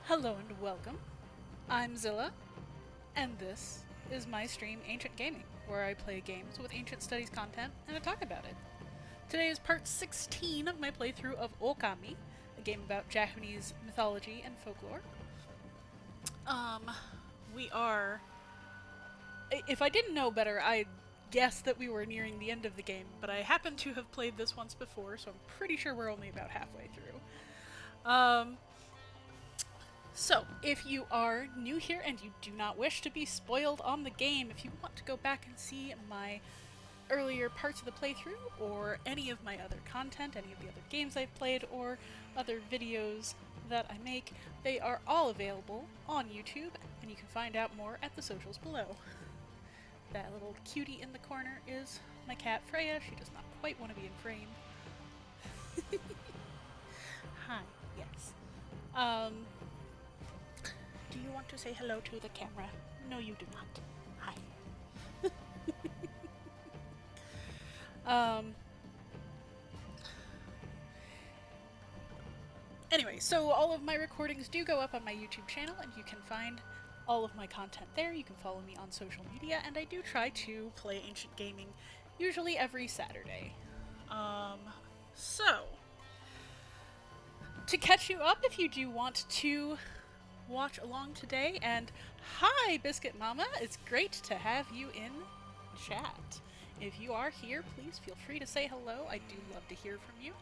Hello and welcome. I'm Zilla, and this is my stream Ancient Gaming, where I play games with ancient studies content and I talk about it. Today is part 16 of my playthrough of Okami, a game about Japanese mythology and folklore. We are. If I didn't know better, I'd guess that we were nearing the end of the game, but I happen to have played this once before, so I'm pretty sure we're only about halfway through. So, if you are new here and you do not wish to be spoiled on the game, if you want to go back and see my earlier parts of the playthrough, or any of my other content, any of the other games I've played, or other videos that I make, they are all available on YouTube, and you can find out more at the socials below. That little cutie in the corner is my cat Freya. She does not quite want to be in frame. Hi, yes. Do you want to say hello to the camera? No, you do not. Hi. Anyway, so all of my recordings do go up on my YouTube channel, and you can find all of my content there. You can follow me on social media, and I do try to play Ancient Gaming usually every Saturday. So, to catch you up, if you do want to watch along today, and hi Biscuit Mama, it's great to have you in chat. If you are here, please feel free to say hello. I do love to hear from you.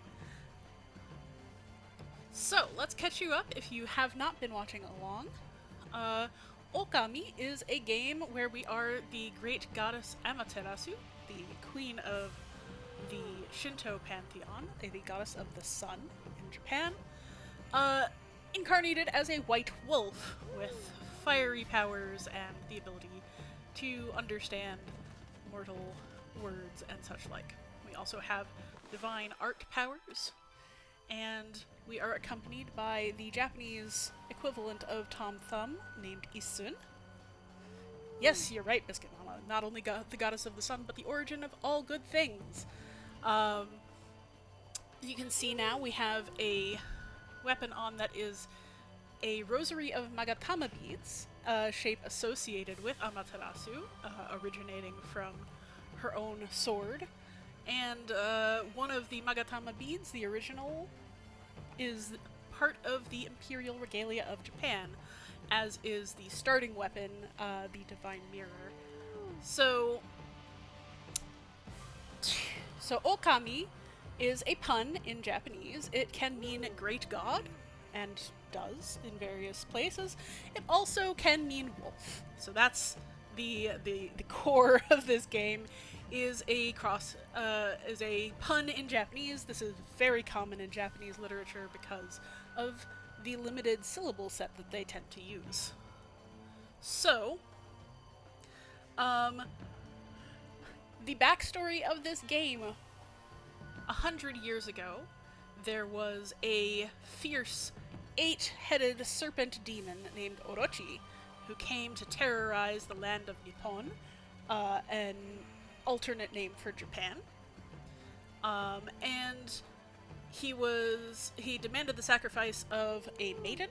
So let's catch you up if you have not been watching along. Okami is a game where we are the great goddess Amaterasu, the queen of the Shinto pantheon, the goddess of the sun in Japan, incarnated as a white wolf with fiery powers and the ability to understand mortal words and such like. We also have divine art powers, and we are accompanied by the Japanese equivalent of Tom Thumb, named Isun. Yes, you're right, Biscuit Mama. Not only the goddess of the sun, but the origin of all good things. You can see now we have a weapon on that is a rosary of Magatama beads, a shape associated with Amaterasu, originating from her own sword. And one of the Magatama beads, the original, is part of the imperial regalia of Japan, as is the starting weapon, the divine mirror. So Okami is a pun in Japanese. It can mean great god, and does in various places. It also can mean wolf. So that's the core of this game, is a pun in Japanese. This is very common in Japanese literature because of the limited syllable set that they tend to use. So, the backstory of this game: 100 years ago, there was a fierce 8-headed serpent demon named Orochi, who came to terrorize the land of Nippon, an alternate name for Japan. And he demanded the sacrifice of a maiden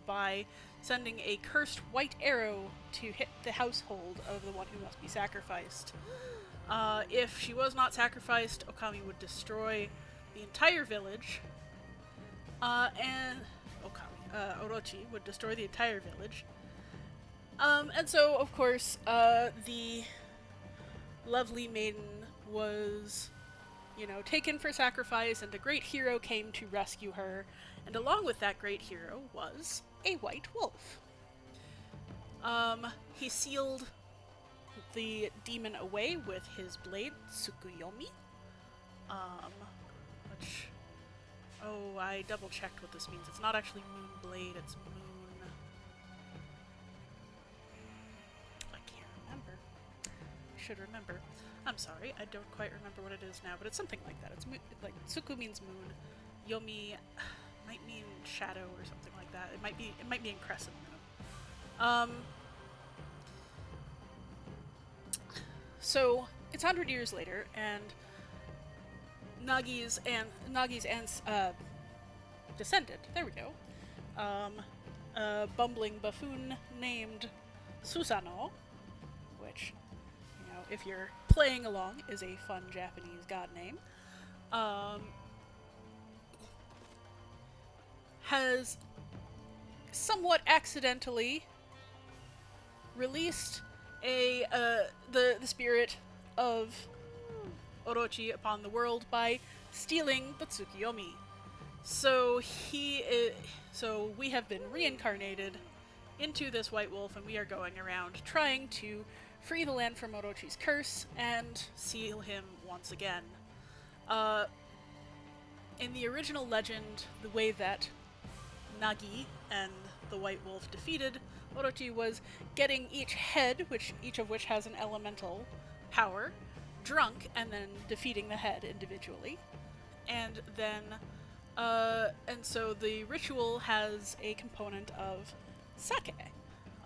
by sending a cursed white arrow to hit the household of the one who must be sacrificed. If she was not sacrificed, Okami would destroy the entire village, and Orochi would destroy the entire village. And so, of course, the lovely maiden was, taken for sacrifice, and a great hero came to rescue her, and along with that great hero was a white wolf. He sealed the demon away with his blade, Tsukuyomi, which, I double-checked what this means. It's not actually moon blade, it's moon... I can't remember. I should remember. I'm sorry, I don't quite remember what it is now, but it's something like that. It's like, Tsuku means moon, Yomi might mean shadow or something like that. It might be in crescent moon. So it's 100 years later, and Nagi's descendant, there we go, a bumbling buffoon named Susanoo, which, you know, if you're playing along, is a fun Japanese god name, has somewhat accidentally released the spirit of Orochi upon the world by stealing the Tsukiyomi. So so we have been reincarnated into this white wolf, and we are going around trying to free the land from Orochi's curse and seal him once again. In the original legend, the way that Nagi and the white wolf defeated Orochi was getting each of which has an elemental power, drunk, and then defeating the head individually. And then, and so the ritual has a component of sake.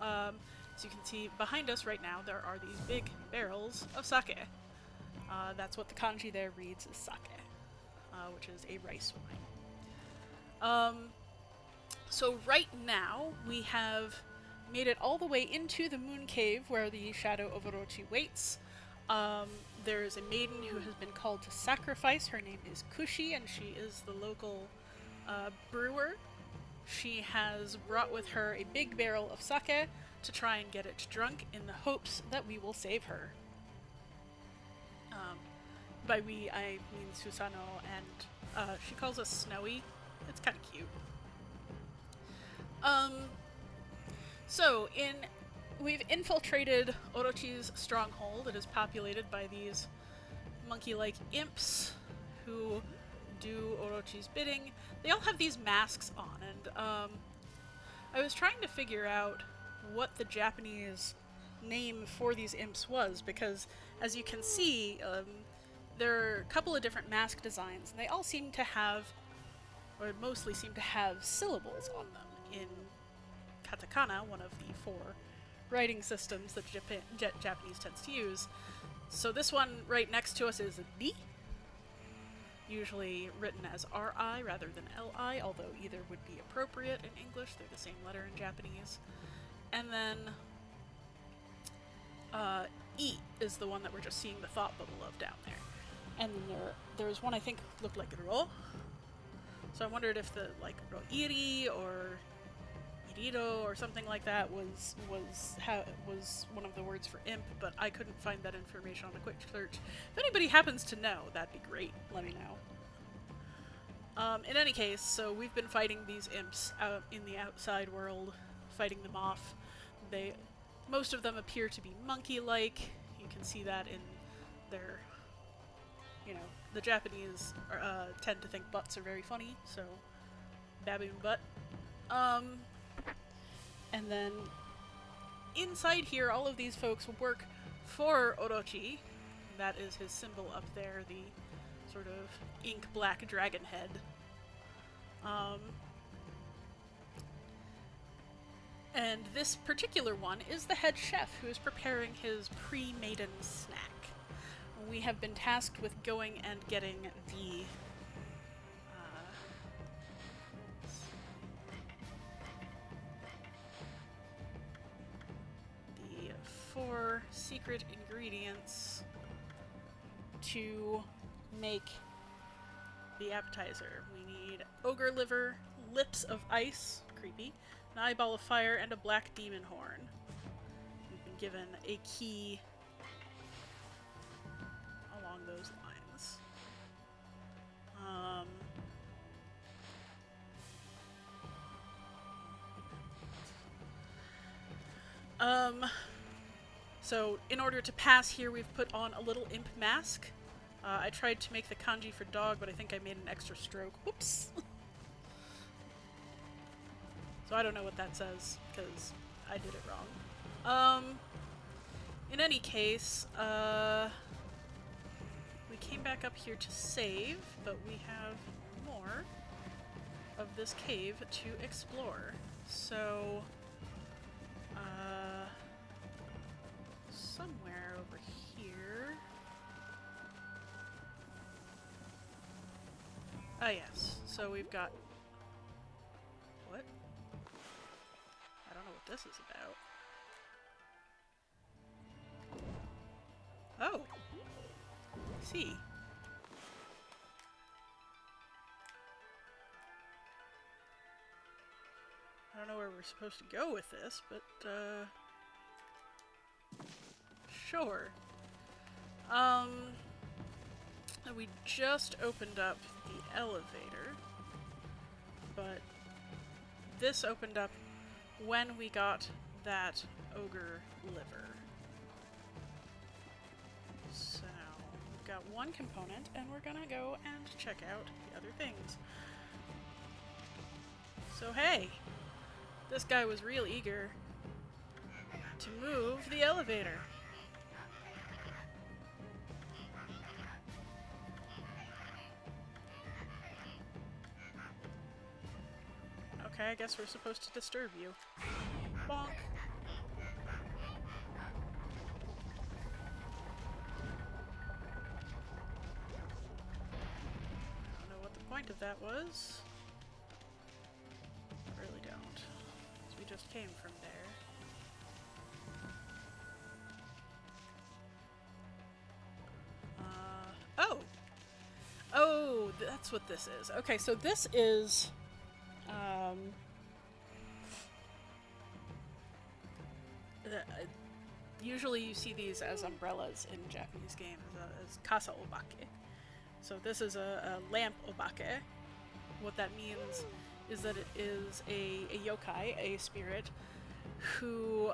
As you can see behind us right now, there are these big barrels of sake. That's what the kanji there reads as sake, which is a rice wine. So right now, we have made it all the way into the moon cave where the shadow of Orochi waits. There is a maiden who has been called to sacrifice. Her name is Kushi, and she is the local brewer. She has brought with her a big barrel of sake to try and get it drunk in the hopes that we will save her. By we, I mean Susanoo, and she calls us Snowy. It's kind of cute. So, we've infiltrated Orochi's stronghold. It is populated by these monkey-like imps who do Orochi's bidding. They all have these masks on, and I was trying to figure out what the Japanese name for these imps was, because as you can see, there are a couple of different mask designs, and they all seem to have, or mostly seem to have, syllables on them in katakana, one of the 4 writing systems that Japanese tends to use. So this one right next to us is Ni, usually written as RI rather than LI, although either would be appropriate in English. They're the same letter in Japanese. And then E is the one that we're just seeing the thought bubble of down there. And then there's one I think looked like Ro. So I wondered if the Roiri or Iriro or something like that was one of the words for imp, but I couldn't find that information on a quick search. If anybody happens to know, that'd be great. Let me know. In any case, so we've been fighting these imps out in the outside world, fighting them off. Most of them appear to be monkey-like. You can see that in their, the Japanese tend to think butts are very funny, so baboon butt. And then inside here, all of these folks work for Orochi. That is his symbol up there, the sort of ink black dragon head. And this particular one is the head chef who is preparing his pre-maiden snack. We have been tasked with going and getting the 4 secret ingredients to make the appetizer. We need ogre liver, lips of ice, creepy, an eyeball of fire, and a black demon horn. We've been given a key along those lines. So in order to pass here, we've put on a little imp mask. I tried to make the kanji for dog, but I think I made an extra stroke. Whoops! So I don't know what that says, because I did it wrong. In any case, we came back up here to save, but we have more of this cave to explore. So, somewhere over here. Ah, yes. So we've got... What? what this is about. Oh. I see. I don't know where we're supposed to go with this, but, sure. We just opened up the elevator, but this opened up when we got that ogre liver. So, we've got one component, and we're gonna go and check out the other things. So hey, this guy was real eager to move the elevator. Okay, I guess we're supposed to disturb you. Bonk. I don't know what the point of that was. I really don't. 'Cause we just came from there. Oh! Oh, that's what this is. Okay, so this is... usually you see these as umbrellas in Japanese games, as kasa obake. So this is a lamp obake. What that means is that it is a yokai, a spirit, who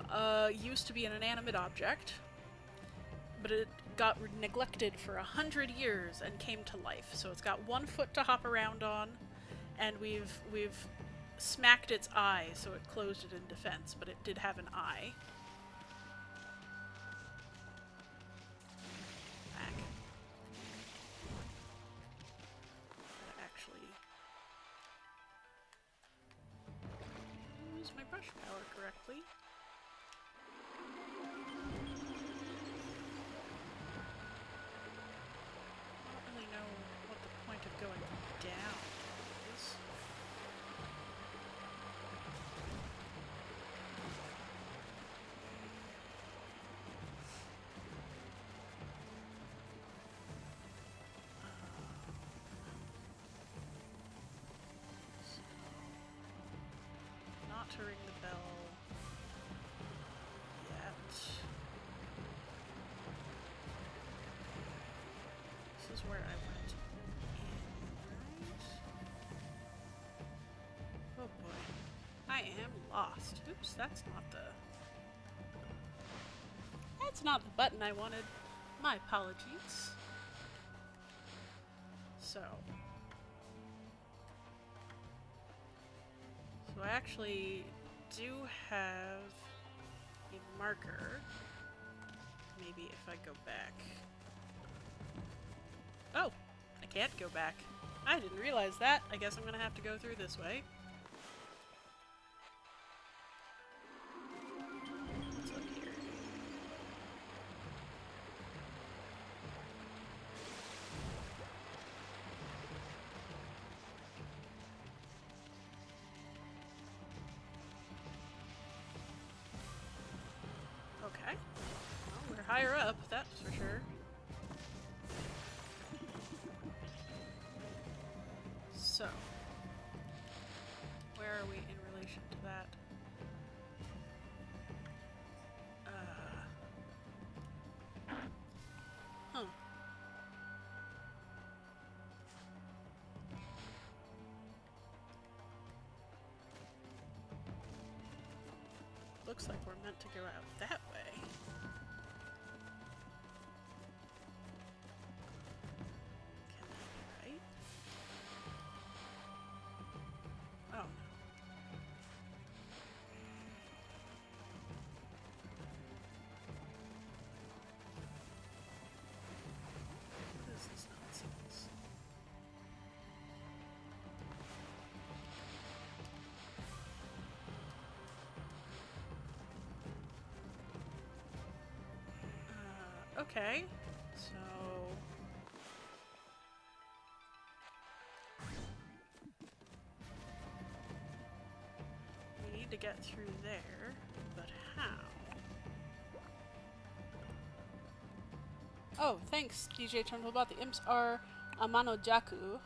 used to be an inanimate object, but it got neglected for 100 years and came to life. So it's got one foot to hop around on, and we've smacked its eye, so it closed it in defense, but it did have an eye. Back. Gotta actually use my brush power correctly. I don't really know what the point of going down is. Not to ring the bell yet. This is where I went in, right? Oh boy. I am lost. Oops, that's not the button I wanted. My apologies. So I actually do have a marker. Maybe if I go back. Oh, I can't go back. I didn't realize that. I guess I'm gonna have to go through this way. What's up here? Okay. Well, we're higher up, that's for sure. So, where are we in relation to that? Huh. Looks like we're meant to go out that way. Can that be right? Oh no. What is this nonsense? Okay, so we need to get through there. Oh, thanks, DJ Turnbullbot. The imps are Amanojaku,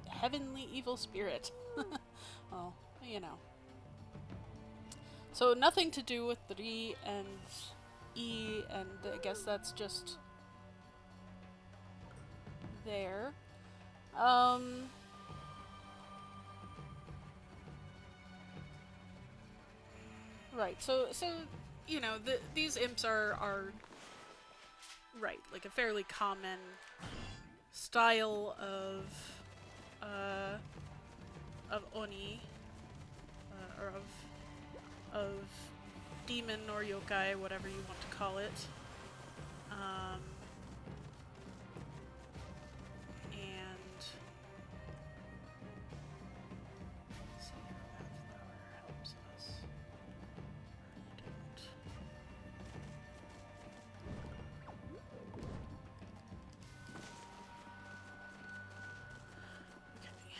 heavenly evil spirit. Well, you know. So nothing to do with the Ri and E, and I guess that's just there. Right. So you know, these imps are right, like a fairly common style of oni, or of demon or yokai, whatever you want to call it. And let's see how that flower helps us. Really don't. Okay.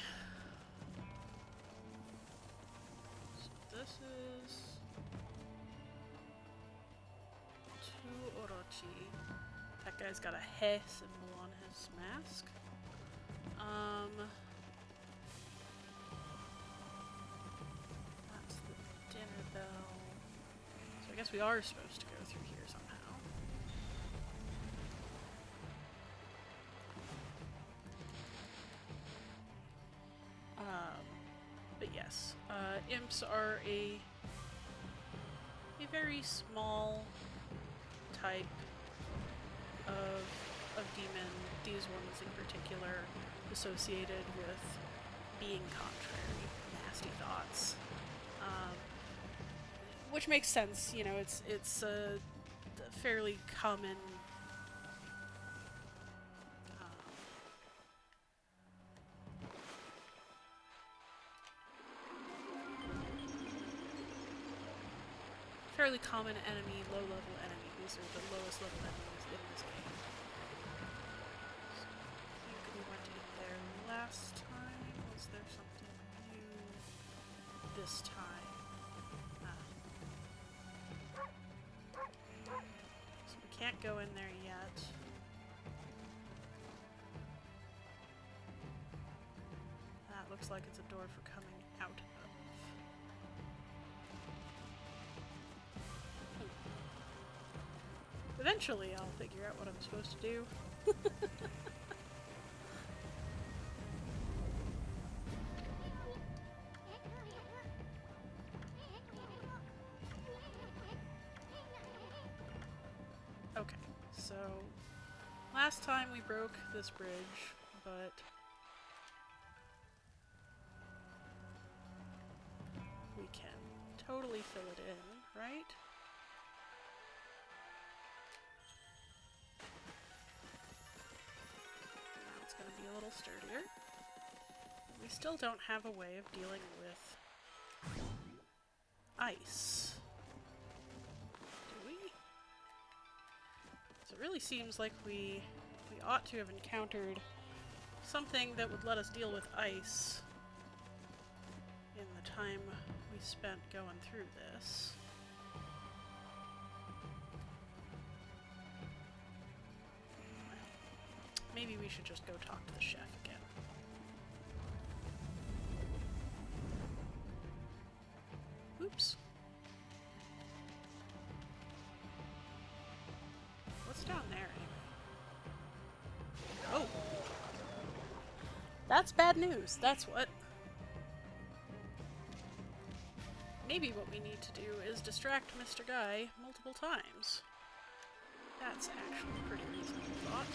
So this is 2 orochi. That guy's got a he symbol on his mask. That's the dinner bell. So I guess we are supposed to go through here somehow. But yes, imps are a very small type of demon, these ones in particular associated with being contrary, nasty thoughts. Which makes sense, you know, it's a fairly common enemy, low-level enemy. These are the lowest level enemies in this game. So, I think we went in there last time. Was there something new this time? So we can't go in there yet. That looks like it's a door for coming out of. Eventually I'll figure out what I'm supposed to do. Okay, so last time we broke this bridge, but we can totally fill it in, right? Be a little sturdier. We still don't have a way of dealing with ice. Do we? So it really seems like we ought to have encountered something that would let us deal with ice in the time we spent going through this. Maybe we should just go talk to the chef again. Oops. What's down there anyway? Oh! That's bad news, that's what. Maybe what we need to do is distract Mr. Guy multiple times. That's actually a pretty reasonable thought.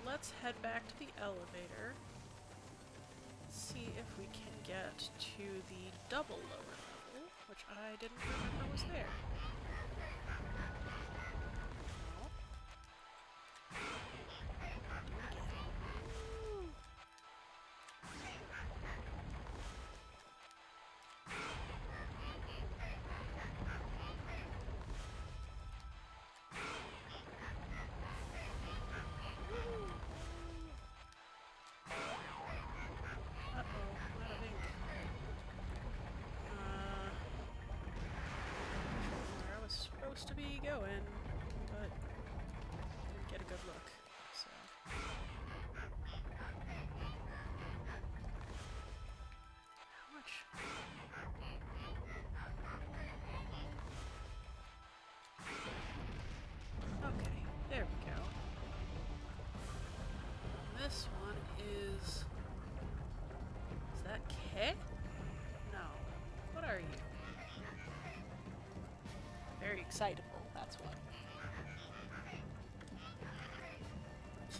Let's head back to the elevator, see if we can get to the double lower level, which I didn't remember was there. supposed to be going, but didn't get a good look. So. How much? Okay, there we go. This one is that K? No. What are you? Very excitable, that's what.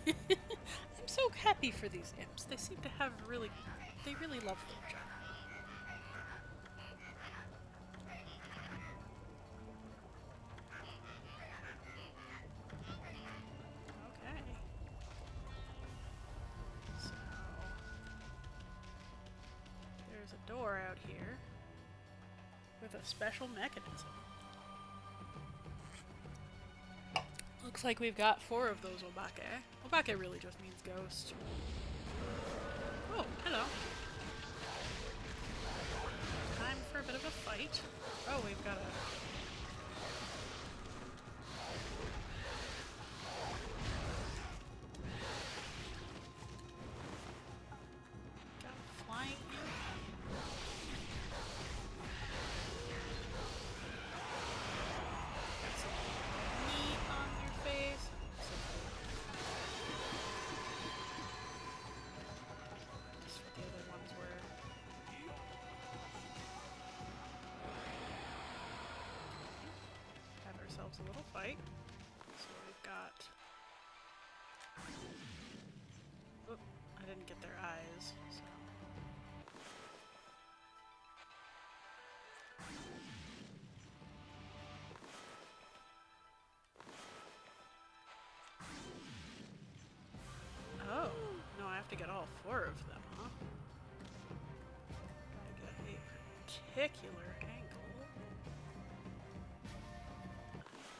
I'm so happy for these imps. They seem to have they really love their job. Okay. So, there's a door out here with a special mechanism. Looks like we've got 4 of those obake. Obake really just means ghost. Oh, hello. Time for a bit of a fight. Oh, we've got a... got a flying imp. Got some meat on your face. Just what the other ones were. Have ourselves a little fight. So we've got... Oop, I didn't get their eyes, so... Oh, no, I have to get all 4 of them, huh? Gotta get a particular angle.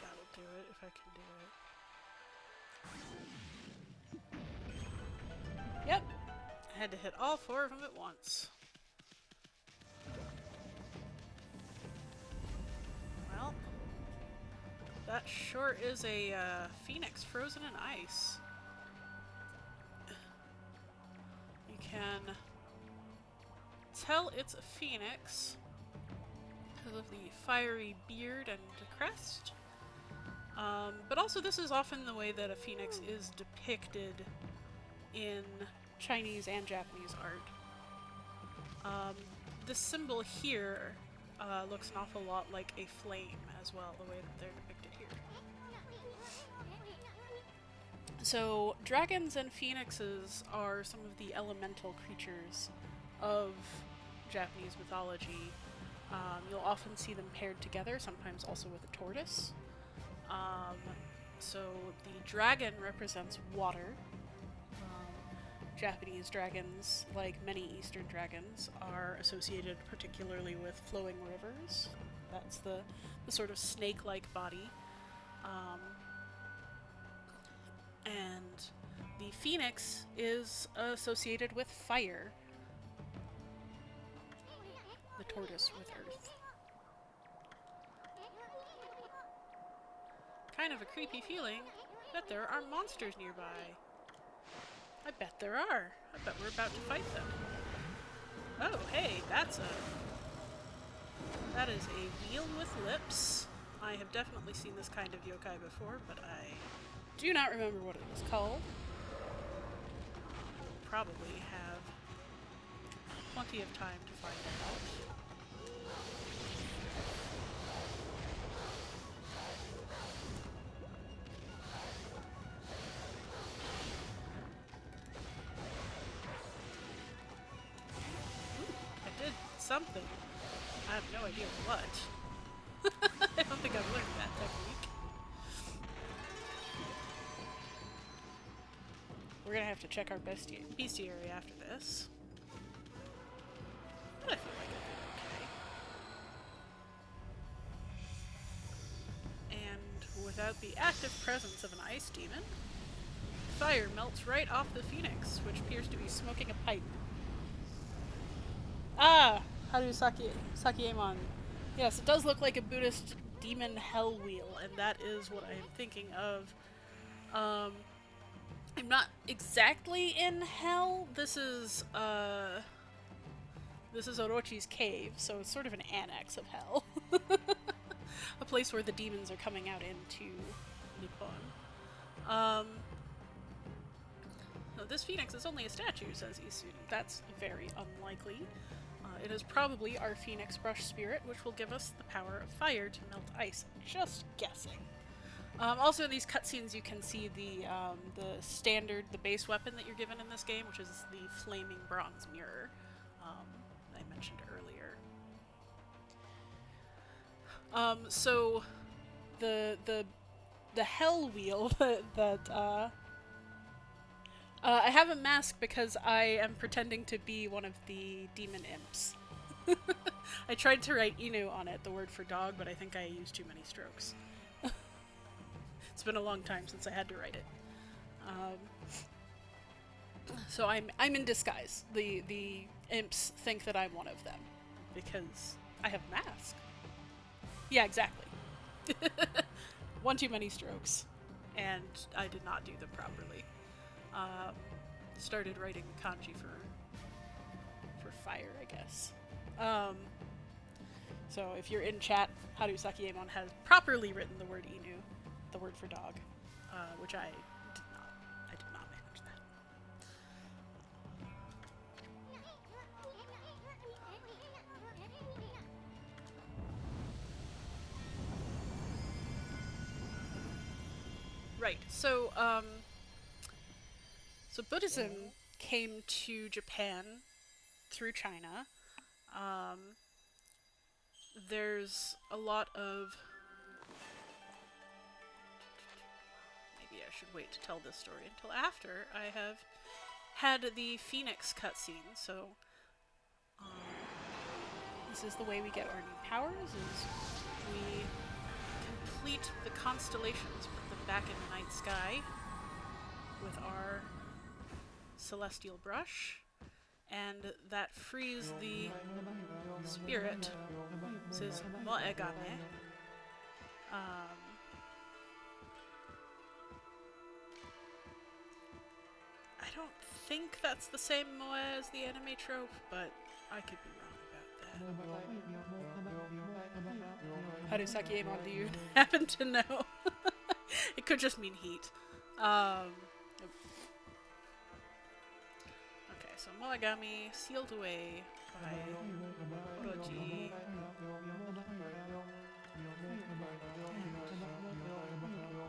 That'll do it if I can do it. Yep, I had to hit all 4 of them at once. Well, that sure is a phoenix frozen in ice. You can tell it's a phoenix because of the fiery beard and crest. But also this is often the way that a phoenix is depicted in Chinese and Japanese art. This symbol here looks an awful lot like a flame as well, the way that they're depicted here. So, dragons and phoenixes are some of the elemental creatures of Japanese mythology. You'll often see them paired together, sometimes also with a tortoise. So, the dragon represents water. Japanese dragons, like many Eastern dragons, are associated particularly with flowing rivers. That's the sort of snake-like body. And the phoenix is associated with fire. The tortoise with earth. Kind of a creepy feeling that there are monsters nearby. I bet there are. I bet we're about to fight them. Oh, hey, that is a wheel with lips. I have definitely seen this kind of yokai before, but I do not remember what it was called. Probably have plenty of time to find out. Something. I have no idea what. I don't think I've learned that technique. We're gonna have to check our bestiary after this. But I feel like I did okay. And without the active presence of an ice demon, fire melts right off the phoenix, which appears to be smoking a pipe. Ah! Haru Sakyamon. Yes, it does look like a Buddhist demon hell wheel, and that is what I am thinking of. I'm not exactly in hell. This is Orochi's cave, so it's sort of an annex of hell. A place where the demons are coming out into Nippon. No, this phoenix is only a statue, says Isun. That's very unlikely. It is probably our phoenix brush spirit, which will give us the power of fire to melt ice. Just guessing. Also in these cutscenes you can see the standard, the base weapon that you're given in this game, which is the flaming bronze mirror that I mentioned earlier. So the hell wheel that I have a mask because I am pretending to be one of the demon imps. I tried to write Inu on it, the word for dog, but I think I used too many strokes. It's been a long time since I had to write it. So I'm in disguise. The imps think that I'm one of them because I have a mask. Yeah, exactly. One too many strokes, and I did not do them properly. Started writing the kanji for fire, I guess. So if you're in chat, Haru Sakiemon has properly written the word Inu, the word for dog, which I did not manage that. Right, so Buddhism came to Japan through China. There's a lot of... Maybe I should wait to tell this story until after I have had the Phoenix cutscene, so... this is the way we get our new powers, is we complete the constellations, put them back in the night sky with our celestial brush, and that frees the spirit. This is Moegame. I don't think that's the same Moe as the anime trope, but I could be wrong about that. Haru Sakiemon, do you happen to know? It could just mean heat. Okay, so Moegami sealed away by Orochi.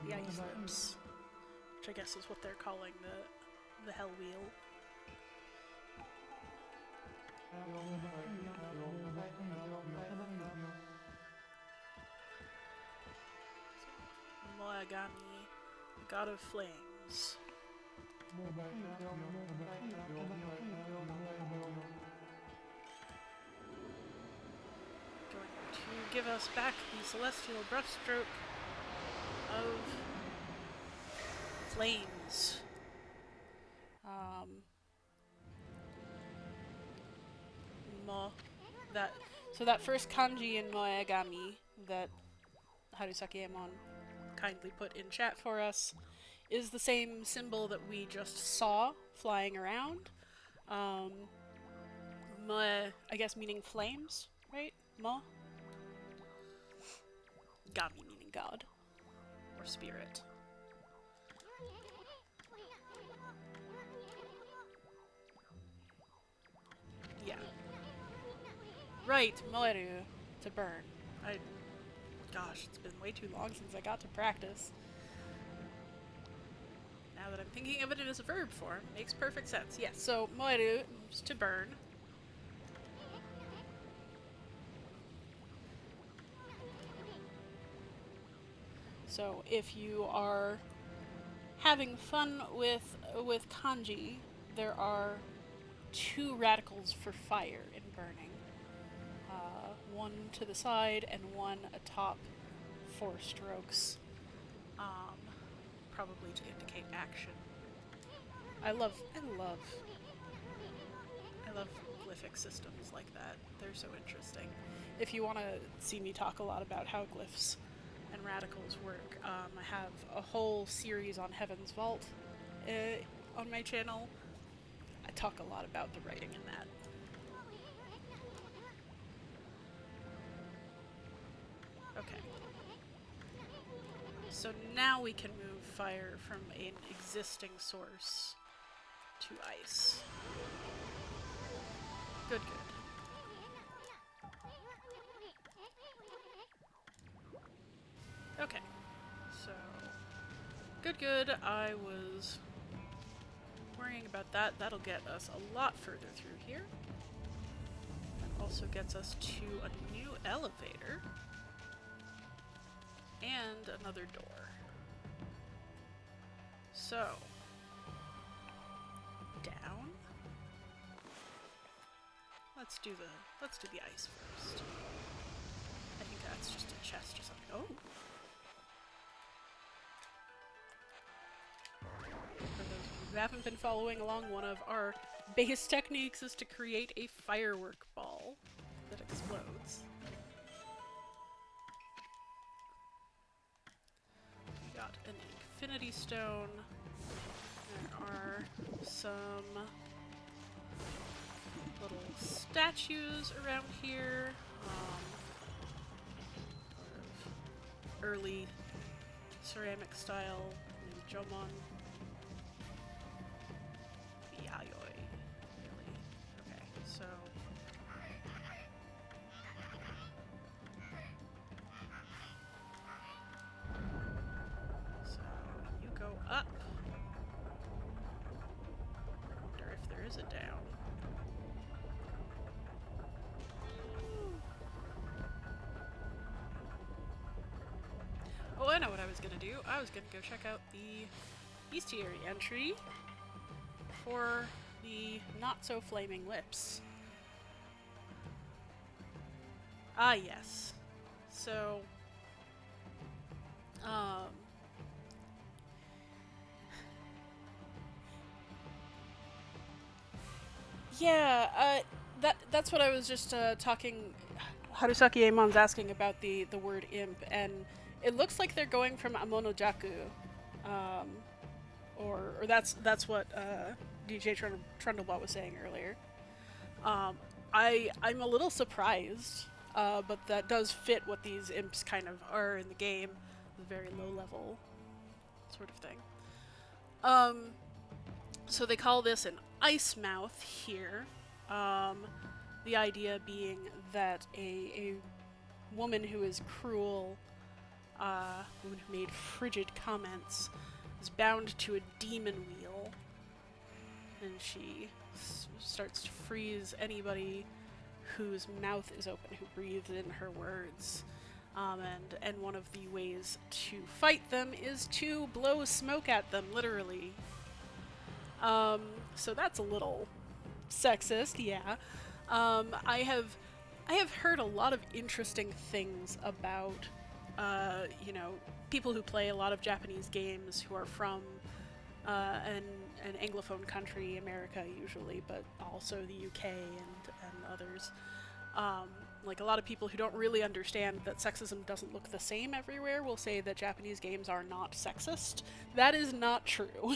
The ice lips, which I guess is what they're calling the hell wheel. Moegami, god of flames. Going to give us back the celestial brushstroke of flames. That first kanji in Moegami that Haru Sakiemon kindly put in chat for us is the same symbol that we just saw flying around. Moe, I guess meaning flames, right? Mo? Gami meaning god or spirit. Yeah. Right, Moeru, to burn. Gosh, it's been way too long since I got to practice. Now that I'm thinking of it as a verb form, makes perfect sense. Yes, so Moeru is to burn. So if you are having fun with kanji, there are two radicals for fire in burning. One to the side and one atop 4 strokes, probably to indicate action. I love glyphic systems like that. They're so interesting. If you want to see me talk a lot about how glyphs and Radical's work. I have a whole series on Heaven's Vault on my channel. I talk a lot about the writing in that. Okay. So now we can move fire from an existing source to ice. Good, good. Okay. So, good. I was worrying about that. That'll get us a lot further through here. That also gets us to a new elevator. And another door. So, down. Let's do the ice first. I think that's just a chest or something. Oh. For those who haven't been following along, one of our base techniques is to create a firework ball that explodes. We got an infinity stone. There are some little statues around here. Sort of early ceramic style. Jomon. Yayoi. Really? Okay, so. So, you go up. I wonder if there is a down. Oh, I know what I was gonna do. I was gonna go check out the bestiary entry for the not-so-flaming lips. Ah, yes. So, yeah, that's what I was just talking. Harusaki Amon's asking about the word imp, and it looks like they're going from Amonojaku, or that's what DJ Trundlebot was saying earlier. I'm a little surprised, but that does fit what these imps kind of are in the game, the very low level sort of thing. So they call this an ice mouth here. The idea being that a woman who is cruel, woman who made frigid comments, is bound to a demon wheel, and she starts to freeze anybody whose mouth is open, who breathes in her words. And one of the ways to fight them is to blow smoke at them, literally. So that's a little sexist, yeah. I have heard a lot of interesting things about, people who play a lot of Japanese games who are from an Anglophone country, America usually, but also the UK and others. Like a lot of people who don't really understand that sexism doesn't look the same everywhere will say that Japanese games are not sexist. That is not true.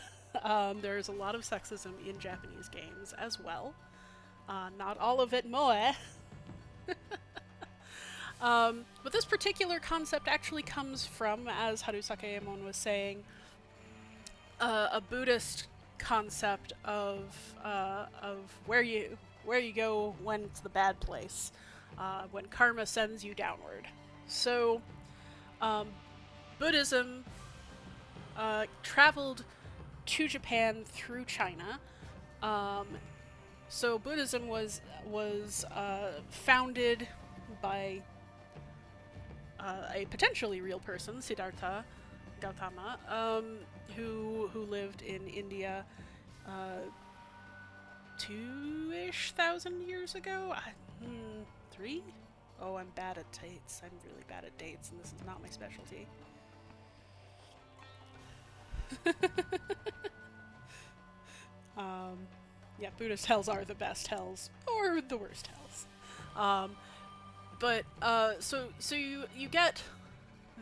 There's a lot of sexism in Japanese games as well. Not all of it moe. But this particular concept actually comes from, as Harusaki Amon was saying, a Buddhist concept of where you go when it's the bad place, when karma sends you downward. So, Buddhism traveled to Japan through China. So Buddhism was founded by a potentially real person, Siddhartha Gautama, who lived in India 2,000 years ago? 3? Oh, I'm bad at dates. I'm really bad at dates, and this is not my specialty. Yeah, Buddhist hells are the best hells, or the worst hells. So you get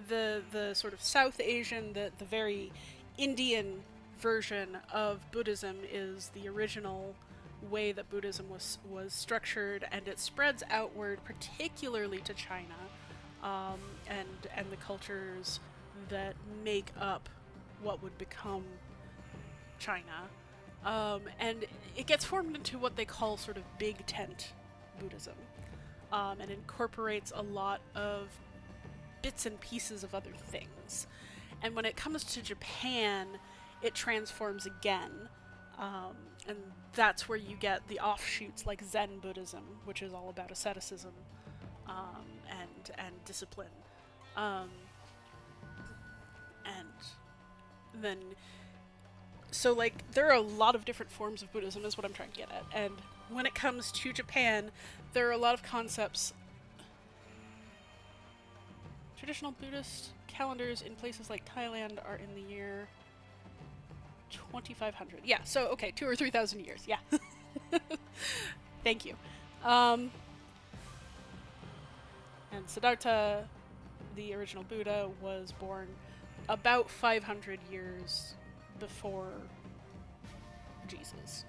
the sort of South Asian, the very Indian version of Buddhism is the original way that Buddhism was structured, and it spreads outward, particularly to China, and the cultures that make up what would become China. And it gets formed into what they call sort of big tent Buddhism, and incorporates a lot of bits and pieces of other things. And when it comes to Japan, it transforms again, and that's where you get the offshoots like Zen Buddhism, which is all about asceticism, and discipline, and then so like there are a lot of different forms of Buddhism is what I'm trying to get at. And when it comes to Japan, there are a lot of concepts. Traditional Buddhist calendars in places like Thailand are in the year 2500. Yeah, so okay, 2,000 or 3,000 years. Yeah. Thank you. And Siddhartha, the original Buddha, was born about 500 years before Jesus.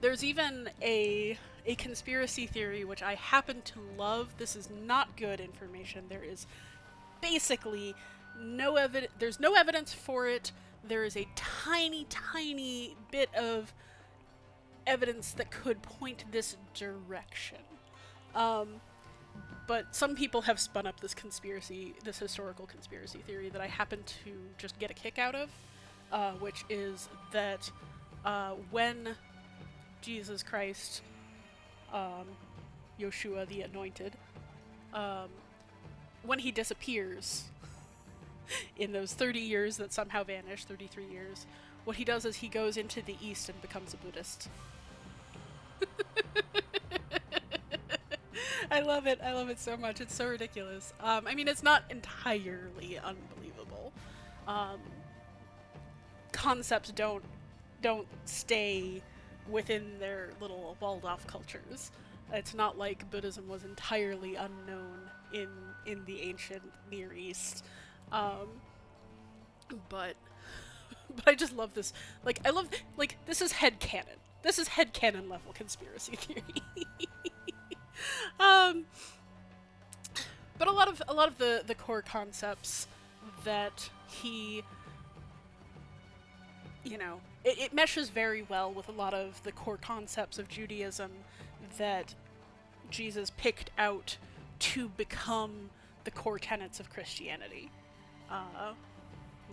There's even a conspiracy theory which I happen to love. This is not good information. There is basically no evidence. There's no evidence for it. There is a tiny, tiny bit of evidence that could point this direction. But some people have spun up this historical conspiracy theory that I happen to just get a kick out of, which is that when Jesus Christ, Yeshua the Anointed, when he disappears in those 30 years that somehow vanish, 33 years, what he does is he goes into the East and becomes a Buddhist. I love it. I love it so much. It's so ridiculous. I mean, it's not entirely unbelievable. Concepts don't stay within their little walled-off cultures. It's not like Buddhism was entirely unknown in the ancient Near East. But I just love this. Like, I love, like, this is headcanon. This is headcanon level conspiracy theory. But a lot of the core concepts that he, you know, it meshes very well with a lot of the core concepts of Judaism that Jesus picked out to become the core tenets of Christianity.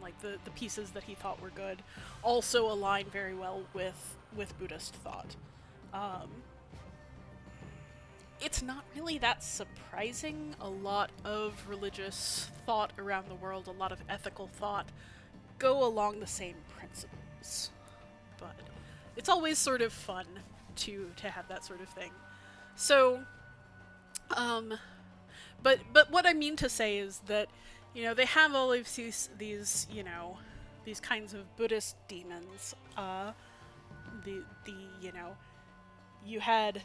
Like the pieces that he thought were good also align very well with Buddhist thought. It's not really that surprising. A lot of religious thought around the world, a lot of ethical thought, go along the same principles. But it's always sort of fun to have that sort of thing. So, but what I mean to say is that, you know, they have all of these you know, these kinds of Buddhist demons. You know, you had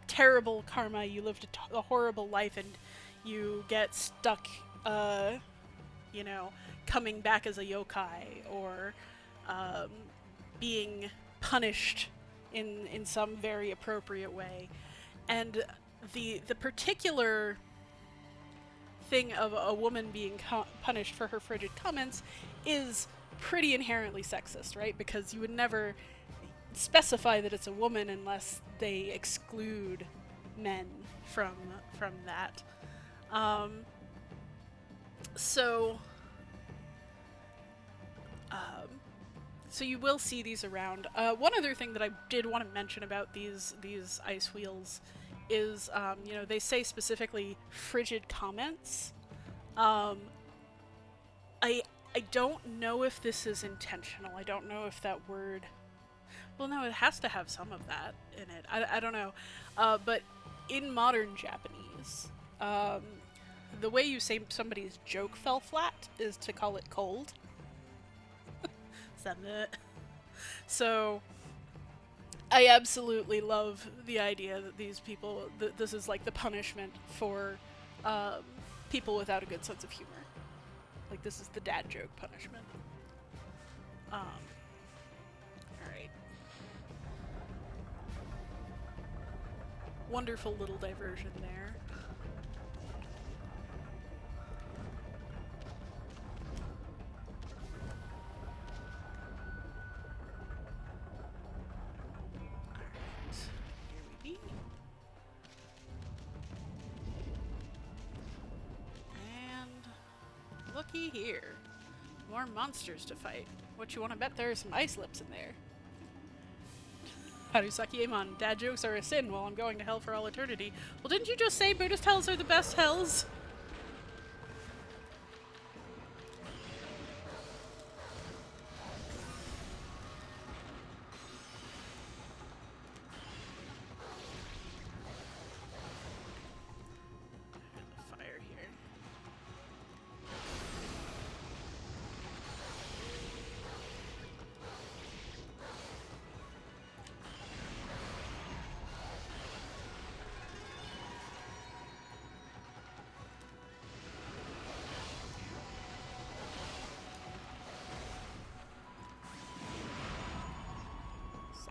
terrible karma, you lived a horrible life, and you get stuck, you know, coming back as a yokai, or being punished in some very appropriate way. And the particular thing of a woman being punished for her frigid comments is pretty inherently sexist, right? Because you would never specify that it's a woman unless they exclude men from that. So you will see these around. One other thing that I did want to mention about these ice wheels is, you know, they say specifically frigid comments. I don't know if this is intentional. I don't know if that word... Well, no, it has to have some of that in it. I don't know. But in modern Japanese, the way you say somebody's joke fell flat is to call it cold. So, I absolutely love the idea that these people, this is like the punishment for people without a good sense of humor. Like, this is the dad joke punishment. Alright. Wonderful little diversion there. Alright. Here we be. And looky here. More monsters to fight. What you want to bet there are some ice lips in there? Harusaki-emon, dad jokes are a sin while I'm going to hell for all eternity. Well, didn't you just say Buddhist hells are the best hells? Fire here.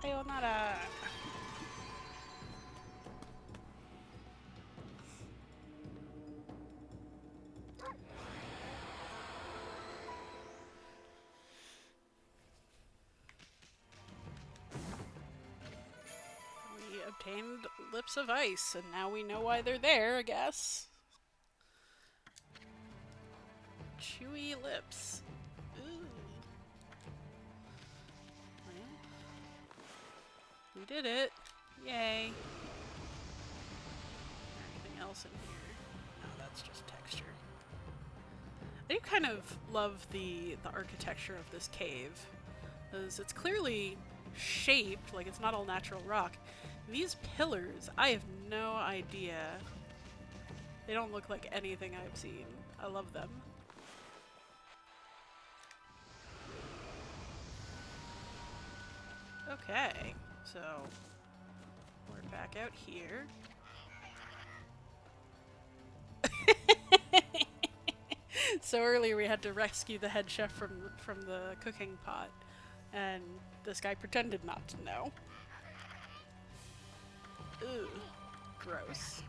Sayonara. We obtained lips of ice, and now we know why they're there, I guess. Chewy lips. Ooh. Well, we did it. Yay. Anything else in here? No, that's just texture. I do kind of love the architecture of this cave, because it's clearly shaped, like it's not all natural rock. These pillars, I have no idea. They don't look like anything I've seen. I love them. Okay, so we're back out here. So earlier we had to rescue the head chef from the cooking pot, and this guy pretended not to know. Ooh, gross.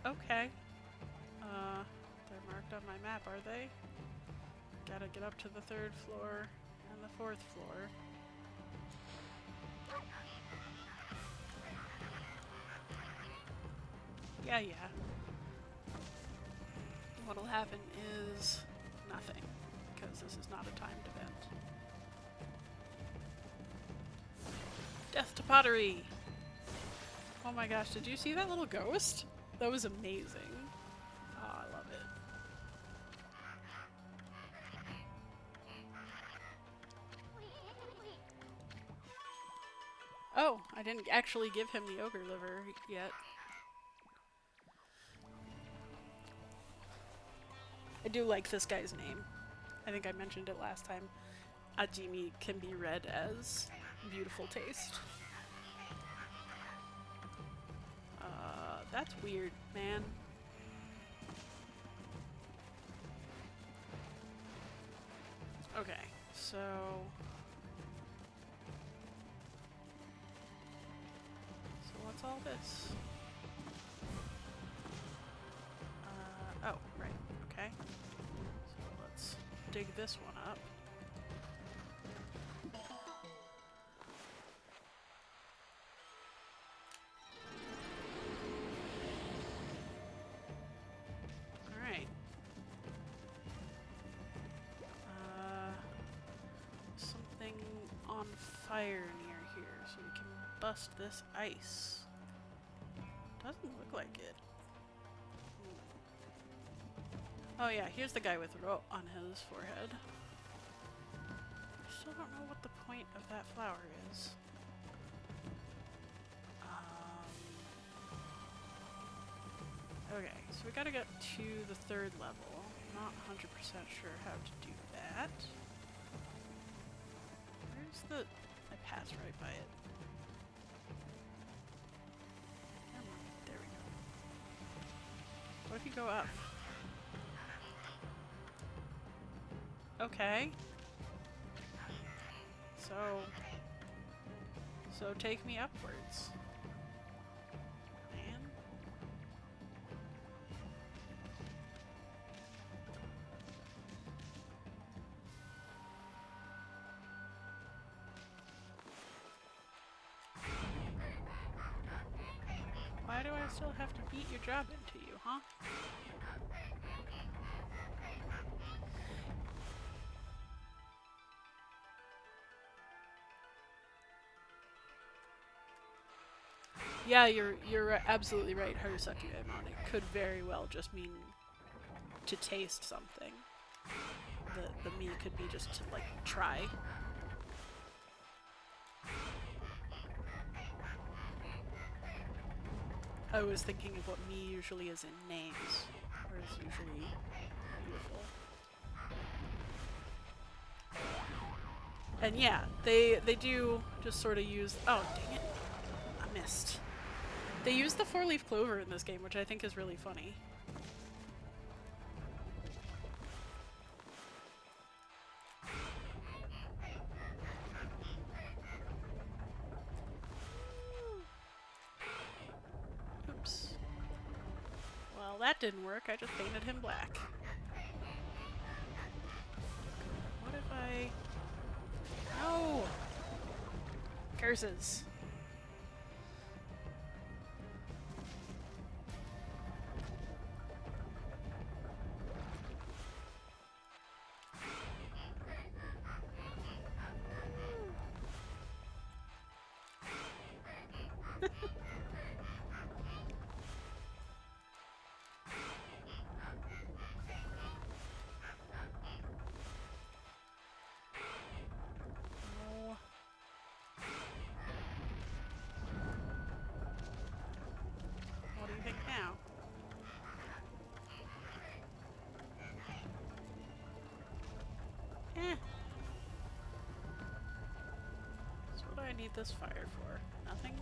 Okay. They're marked on my map, are they? Gotta get up to the 3rd floor and the 4th floor. Yeah. What'll happen is nothing, because this is not a timed event. Death to pottery! Oh my gosh, did you see that little ghost? That was amazing. Oh, I love it. Oh, I didn't actually give him the ogre liver yet. I do like this guy's name. I think I mentioned it last time. Ajimi can be read as beautiful taste. That's weird, man. Okay, so what's all this? Oh, right, okay. So let's dig this one up. Alright. Something on fire near here, so we can bust this ice. Doesn't look like it. Oh yeah, here's the guy with ro on his forehead. I still don't know what the point of that flower is. Okay, so we gotta get to the 3rd level. Not 100% sure how to do that. Where's the... I passed right by it. if you go up? Okay. So take me upwards. Man. Why do I still have to beat your job into you, huh? Yeah, you're absolutely right, Harusakuemon. It could very well just mean to taste something. The me could be just to, like, try. I was thinking of what me usually is in names, or is usually beautiful. And yeah, they do just sort of use... Oh, dang it. I missed. They use the four-leaf clover in this game, which I think is really funny. Oops. Well, that didn't work. I just painted him black. What if I... No! Curses. What do you think now? Eh. So what do I need this fire for? Nothing?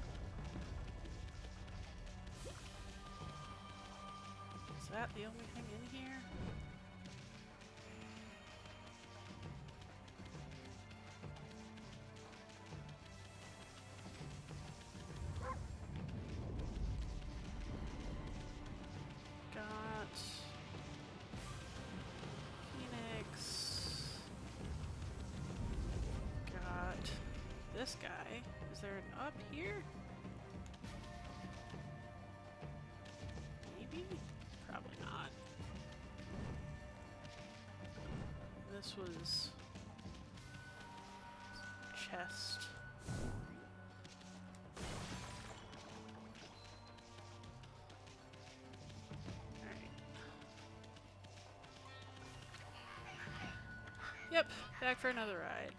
Is that the only thing in here? Got Phoenix. Got this guy. Is there an up here? Maybe? Probably not. This was chest. Yep, back for another ride.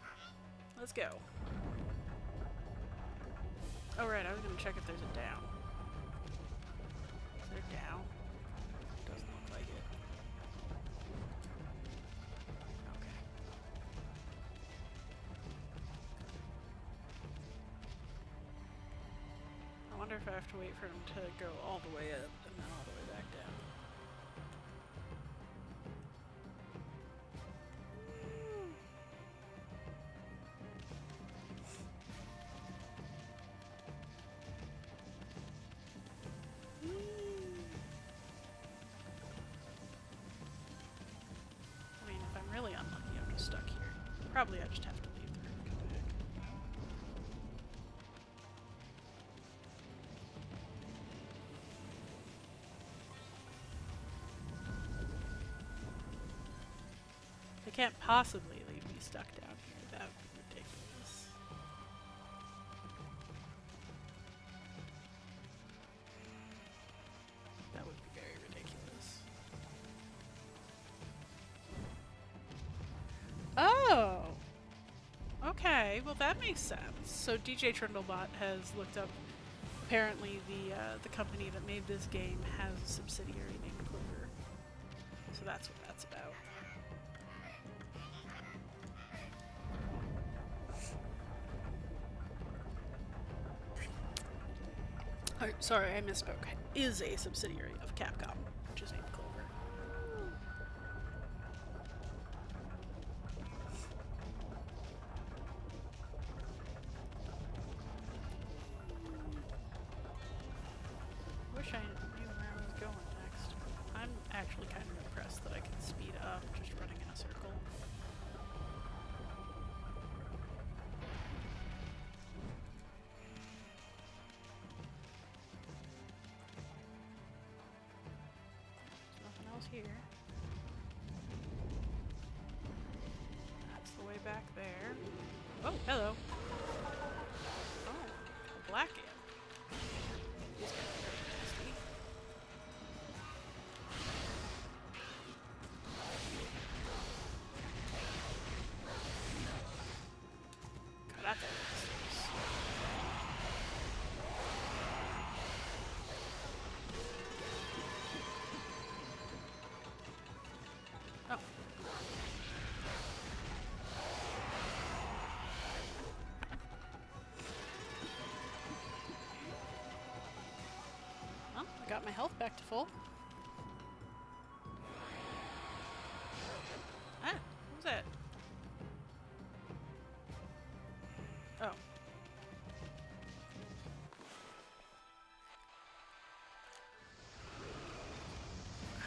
Let's go. Oh right, I was gonna check if there's a down. Is there a down? Doesn't look like it. Okay. I wonder if I have to wait for him to go all the way up and then all the way back down. Really unlucky I'm just stuck here. Probably I just have to leave the room and come back. They can't possibly leave me stuck down here. That would be ridiculous. That would be very ridiculous. Oh! Okay, well that makes sense. So DJ Trundlebot has looked up, apparently the company that made this game has a subsidiary named Clover. So that's what that's about. Oh, sorry, I misspoke. Is a subsidiary of Capcom, which is named Clover. here. That's the way back there. Oh, hello. Oh, a black ant. He's getting very nasty. God, that's oh. Well, I got my health back to full. Ah, what was that? Oh.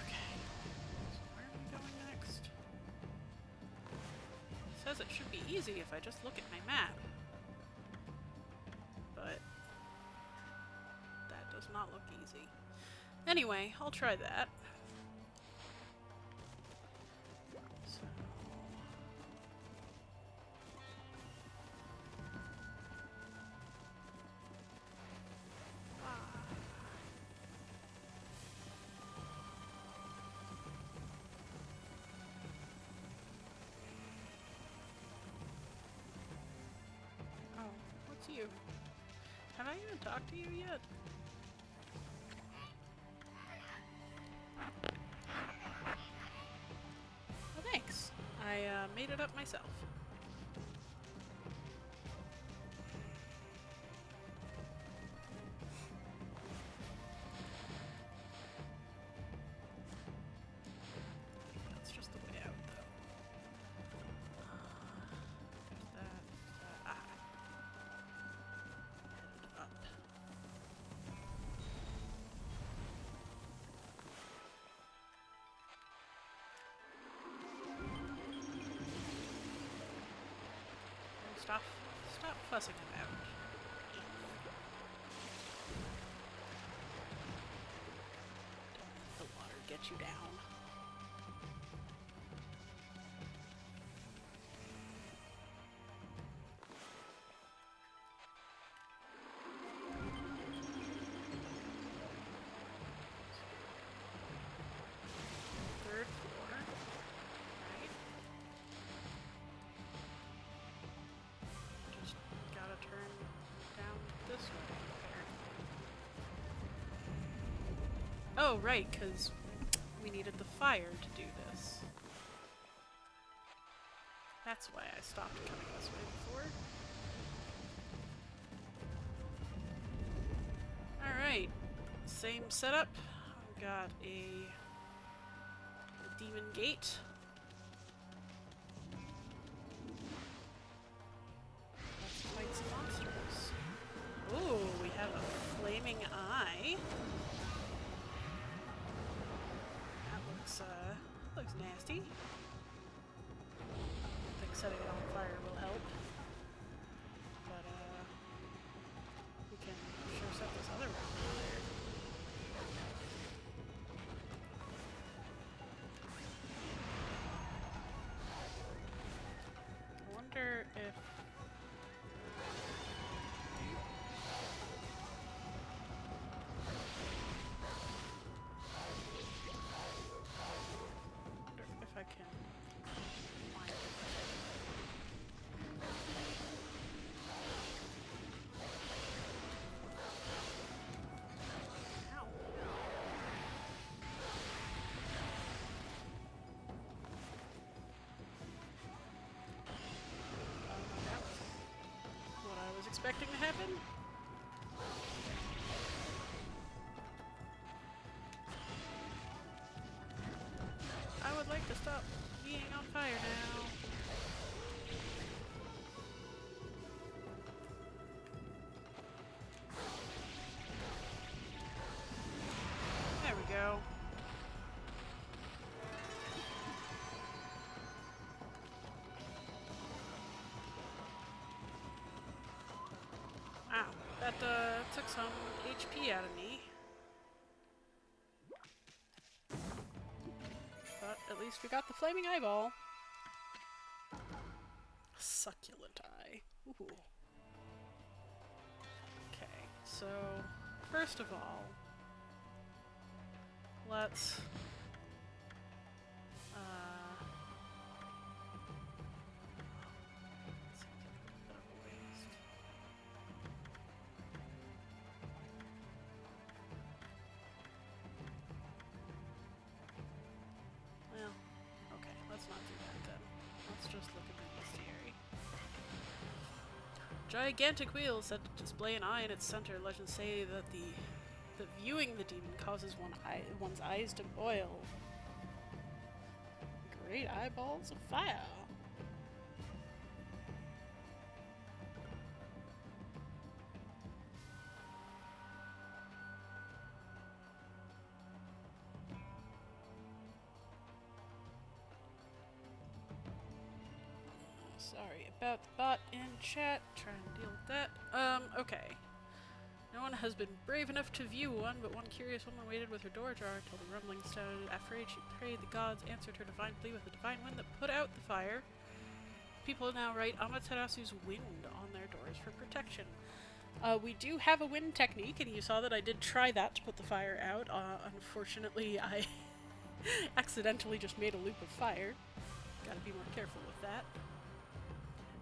Okay. So where are we going next? It says it should be easy if I just look at my map. But that does not look easy. Anyway, I'll try that. So. Oh, what's you? Have I even talked to you yet? Oh, thanks. I made it up myself. That's just the way out, though. There's that. Ah. And up. Stop fussing about. Don't let the water get you down. Third floor. Right. Just gotta turn down this way, apparently. Oh, right, because we needed the fire to do this. That's why I stopped coming this way before. Alright, same setup. I've got a demon gate. Let's fight some monsters. Ooh, we have a flaming eye. That looks nasty. I think setting it on fire will help. But we can sure set this other one on fire. I wonder if I can find it. Ow. That was what I was expecting to happen. I would like to stop being on fire now. There we go. Ow, that took some HP out of me. least we got the flaming eyeball. Succulent eye. Ooh. Okay, so first of all, let's well, okay, let's not do that then. Let's just look at the bestiary. Gigantic wheel set to display an eye in its center. Legends say that the viewing the demon causes one's eyes to boil. Great eyeballs of fire. Sorry about the bot in chat. Trying to deal with that. Okay. No one has been brave enough to view one, but one curious woman waited with her door ajar till the rumbling sounded. Afraid, she prayed the gods answered her divine plea with a divine wind that put out the fire. People now write Amaterasu's wind on their doors for protection. We do have a wind technique, and you saw that I did try that to put the fire out. Unfortunately, I accidentally just made a loop of fire. Gotta be more careful with that.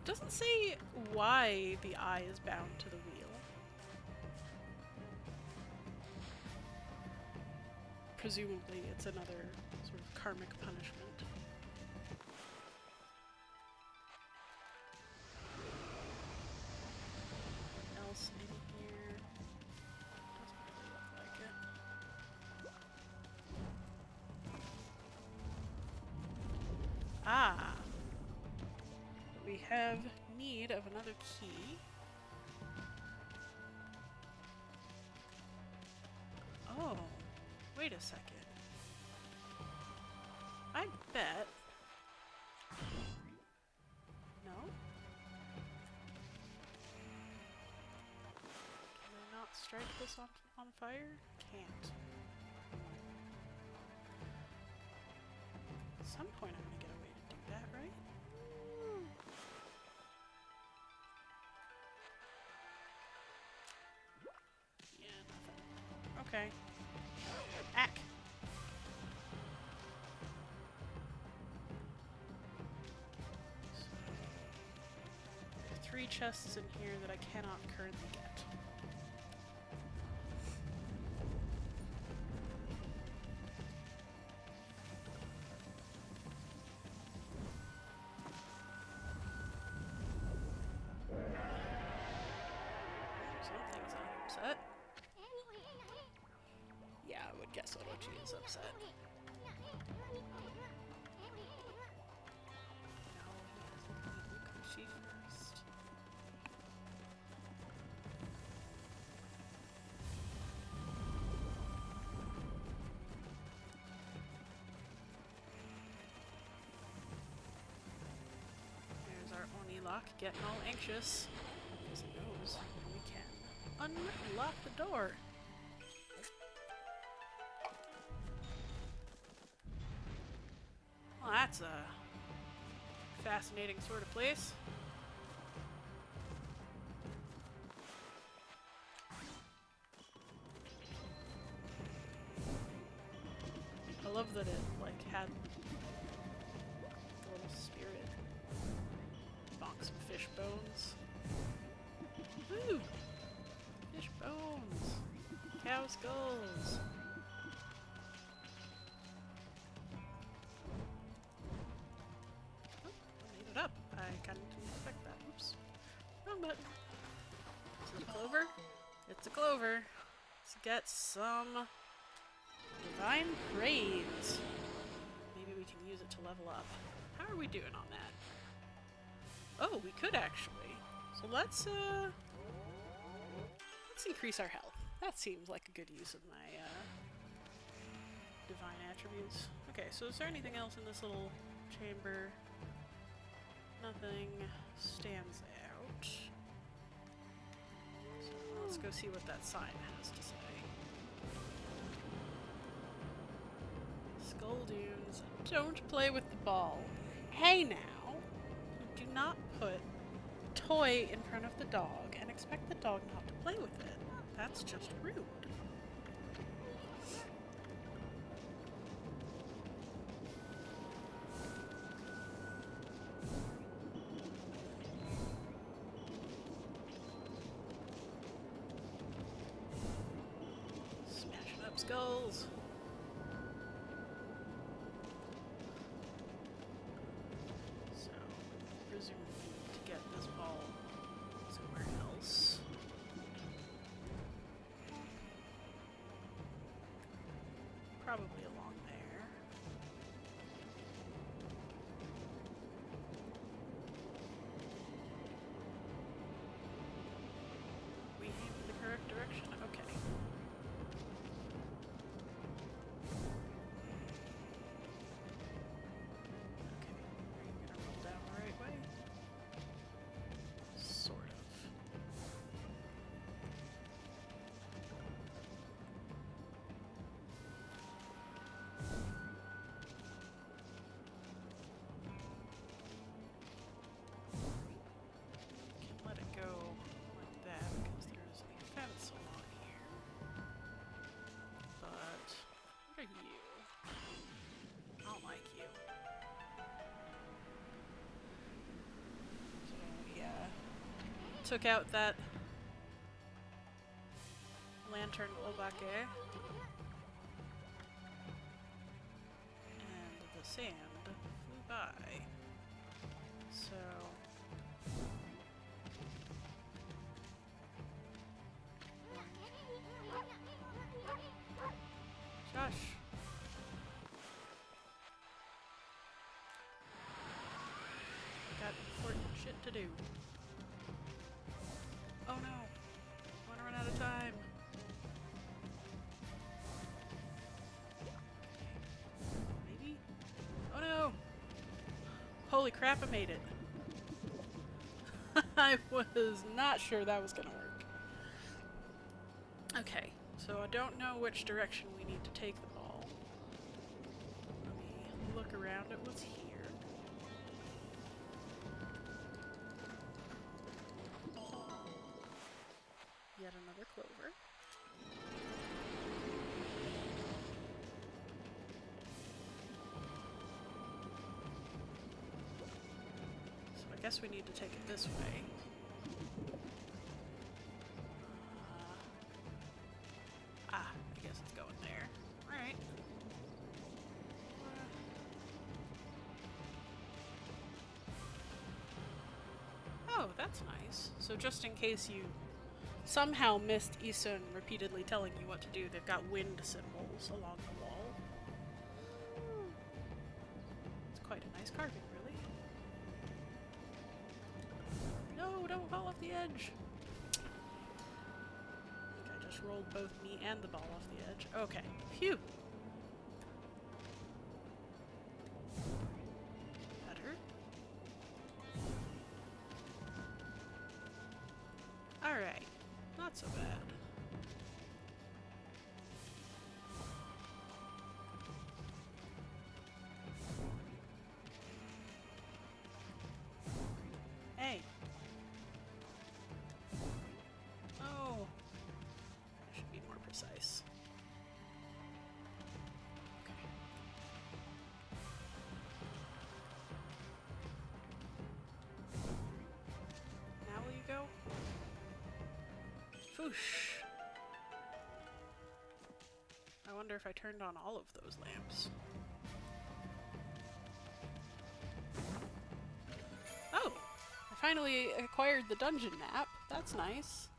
It doesn't say why the eye is bound to the wheel. Presumably it's another sort of karmic punishment. What else in here? Doesn't really look like it. Ah! We have need of another key. Oh. Wait a second. I bet. No? Can I not strike this on fire? Can't. At some point I'm gonna get a way to do that, right? Yeah, nothing. Okay. Ack! So, there are 3 chests in here that I cannot currently get. Something's upset. Yeah, I would guess Orochi is upset. No, he has to eat Ukoshi first. There's our Oni lock getting all anxious because it knows we can unlock the door. Well, that's a fascinating sort of place. I love that it, like, had the little spirit bonk some fish bones. Woo! Fish bones! Cow skulls! Up. I kind of didn't expect that. Oops. Wrong button. Is it a clover? It's a clover. Let's get some divine praise. Maybe we can use it to level up. How are we doing on that? Oh, we could actually. So let's increase our health. That seems like a good use of my divine attributes. Okay, so is there anything else in this little chamber? Nothing stands out. So let's go see what that sign has to say. Skull Dunes Don't play with the ball. Hey now! Do not put toy in front of the dog and expect the dog not to play with it. That's just rude. Smashing up skulls. So, presume we need to get this ball somewhere else. Probably along there. We aim in the correct direction. Okay. Okay. Are you gonna roll down the right way? Sort of. Can let it go like that because there's a fence along here. But what are you? I don't like you. So yeah, took out that lantern obake, and the sand flew by. So Josh. Got important shit to do. Oh no. I'm gonna run out of time. Maybe? Oh no! Holy crap, I made it. I was not sure that was gonna work. Okay, so I don't know which direction we need to take the ball. Let me look around at what's here. Yet another clover. So I guess we need to take it this way. I guess it's going there. Alright. Oh, that's nice. So just in case you somehow missed Isun repeatedly telling you what to do, they've got wind symbols along the wall. It's quite a nice carving, really. No, don't fall off the edge! I think I just rolled both me and the ball off the edge. Okay. Phew! Better. Alright. Not so bad. Hey. Oh. I should be more precise. Okay. Now will you go? Foosh. I wonder if I turned on all of those lamps. Oh! I finally acquired the dungeon map. That's nice.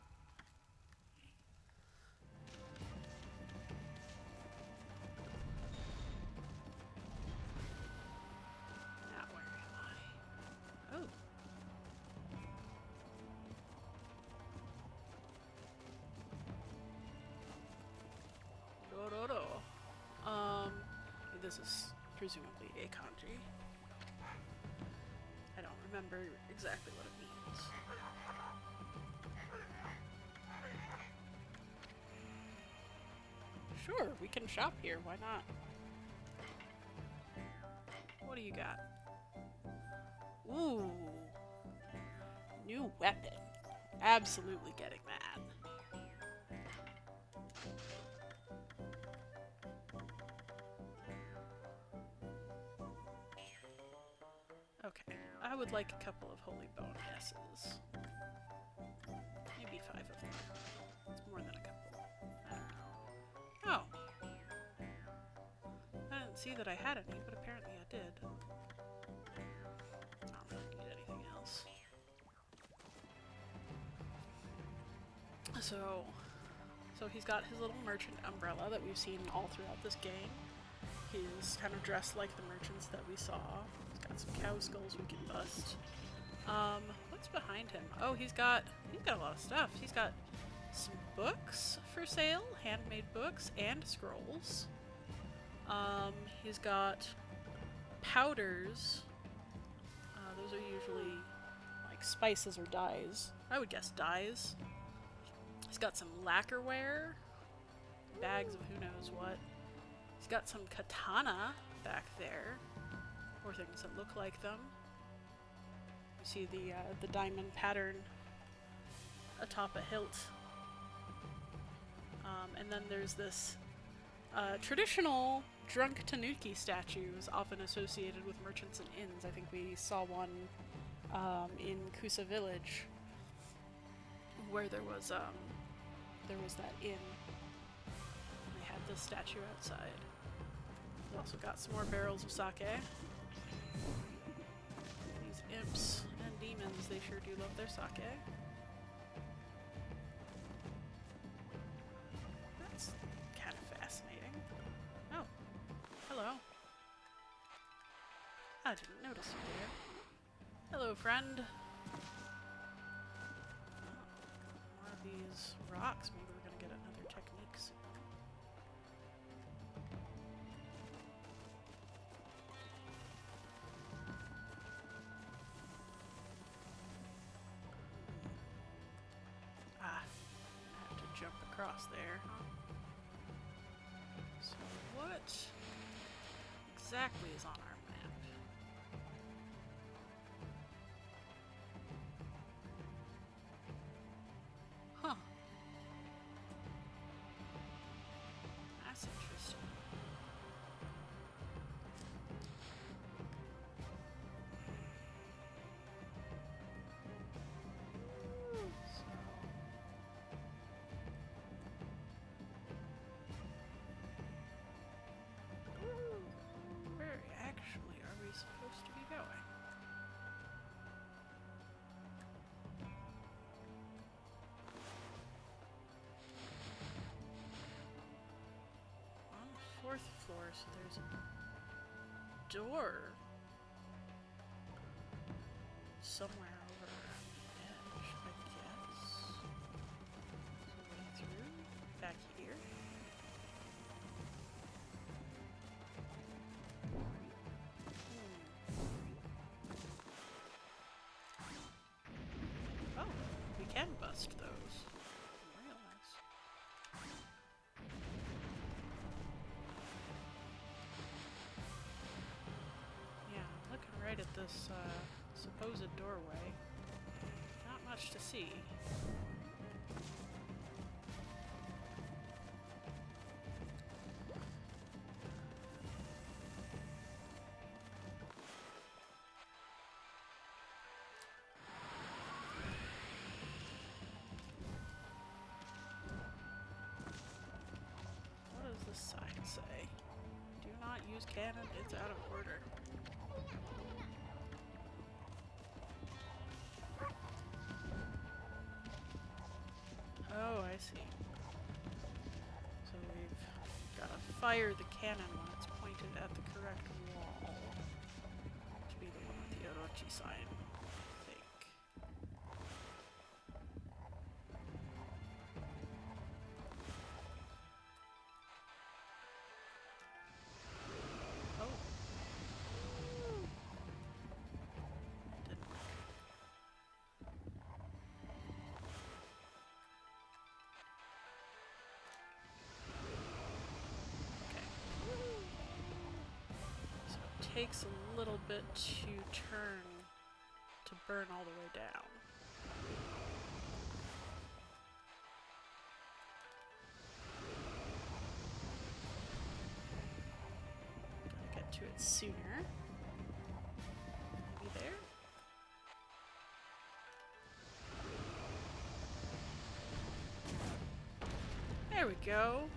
Now where am I? Oh. This is presumably a kanji. I don't remember exactly what it means. Sure, we can shop here, why not? What do you got? Ooh. New weapon. Absolutely getting that. Okay, I would like a couple of holy bonuses. Maybe 5 of them. It's more than a couple. I don't know. Oh! I didn't see that I had any, but apparently I did. I don't really need anything else. So he's got his little merchant umbrella that we've seen all throughout this game. He's kind of dressed like the merchants that we saw. He's got some cow skulls we can bust. What's behind him? Oh, he's got a lot of stuff. He's got some books for sale, handmade books and scrolls. He's got powders. Those are usually like spices or dyes. I would guess dyes. He's got some lacquerware, bags of who knows what. He's got some katana back there, or things that look like them. You see the diamond pattern atop a hilt. And then there's this traditional drunk tanuki statues, often associated with merchants and inns. I think we saw one in Kusa Village, where there was that inn. They had this statue outside. We also got some more barrels of sake. These imps and demons, they sure do love their sake. That's kind of fascinating. Oh, hello. I didn't notice you there. Hello, friend. More of these rocks. Maybe we're gonna get another technique soon. I have to jump across there, huh? So what exactly is on our map? Huh. That's interesting. Where actually are we supposed to be going? On the 4th floor, so there's a door somewhere over the edge, I guess. So way through, back here. Oh, we can bust those. I didn't realize. Yeah, looking right at this supposed doorway. Not much to see. What does this sign say? Do not use cannon, it's out of order. Oh, I see. So we've got to fire the cannon when it's pointed at the correct wall. To be the one with the Orochi sign, I think. Oh. Didn't work. Okay. So takes a little bit to turn to burn all the way down. Gotta get to it sooner. Maybe there? There we go.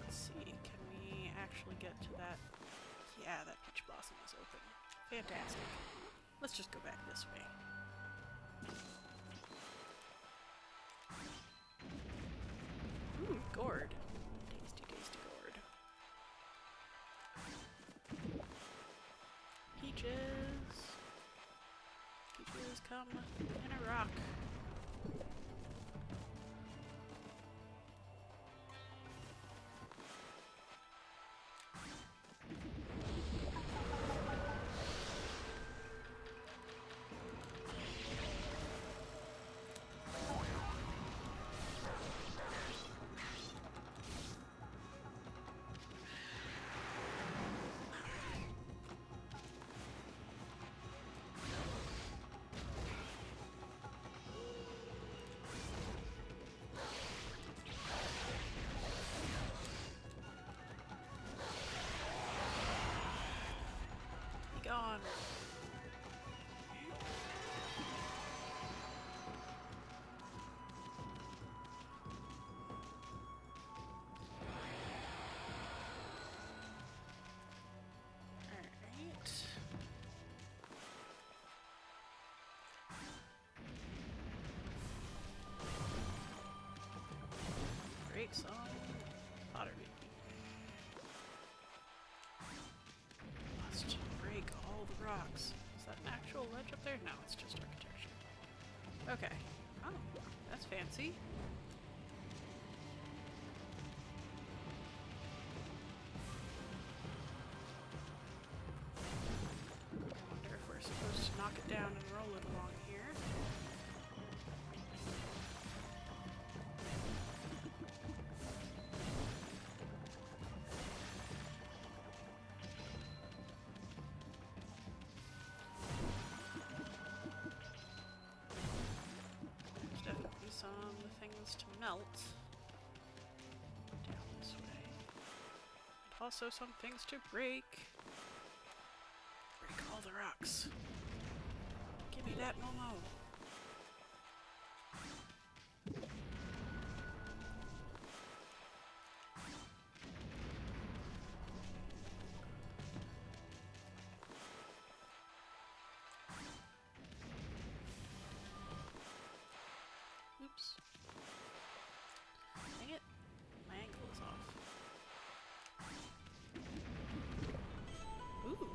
Let's see, can we actually get to that? Yeah, that peach blossom is open. Fantastic. Let's just go back this way. Ooh, gourd. Tasty, tasty gourd. Peaches. Peaches come in a rock. Gone. Alright. Break some pottery. Must break all the rocks. Is that an actual ledge up there? No, it's just architecture. Okay. Oh, that's fancy. I wonder if we're supposed to knock it down and roll it along here. There's definitely some things to melt down this way. And also some things to break. Break all the rocks. Give me that Momo. Oops. Dang it. My ankle is off. Ooh.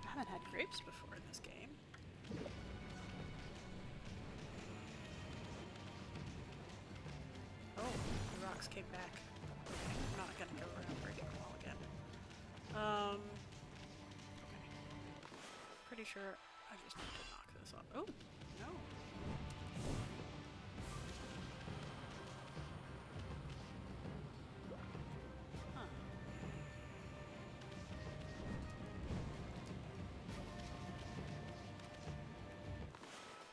I haven't had grapes before in this game. Oh, the rocks came back. Okay, I'm not gonna go around breaking them all again. Okay. Pretty sure I just need to knock this off. Oh, no. Huh.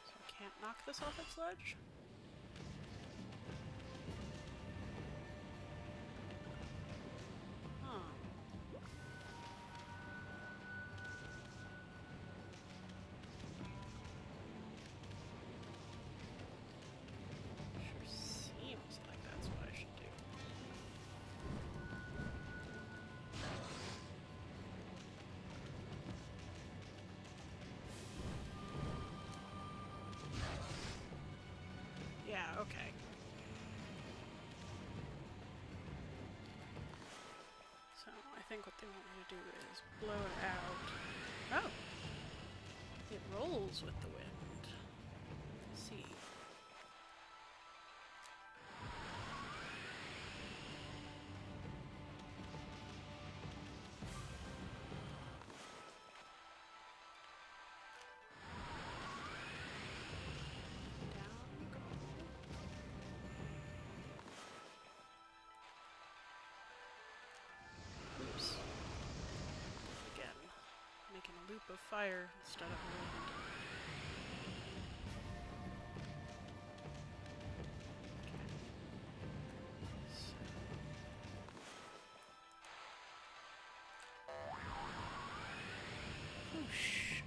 So I can't knock this off its ledge? Huh. Sure seems like that's what I should do. Yeah, okay. So I think what they want me to do is blow it out. Oh! It rolls with the wind. Let's see. Down we go. loop of fire instead of wind. Whoosh.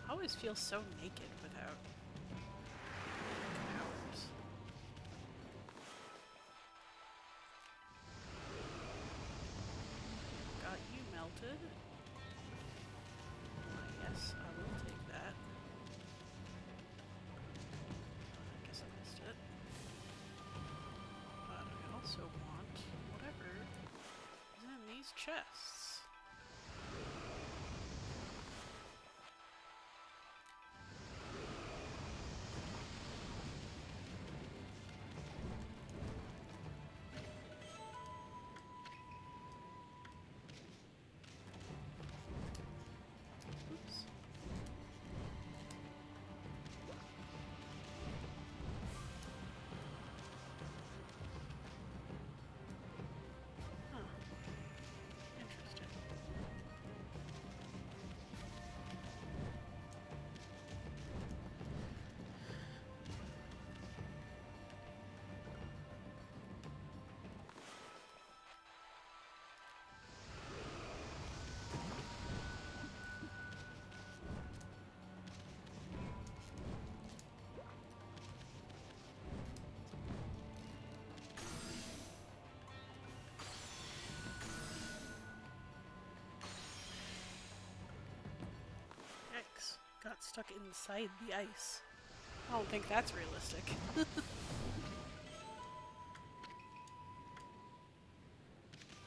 I always feel so naked without powers. Got you melted. Yes, I will take that. I guess I missed it. But I also want whatever is in these chests. Oops. Huh. Interesting. Yikes. Got stuck inside the ice. I don't think that's realistic.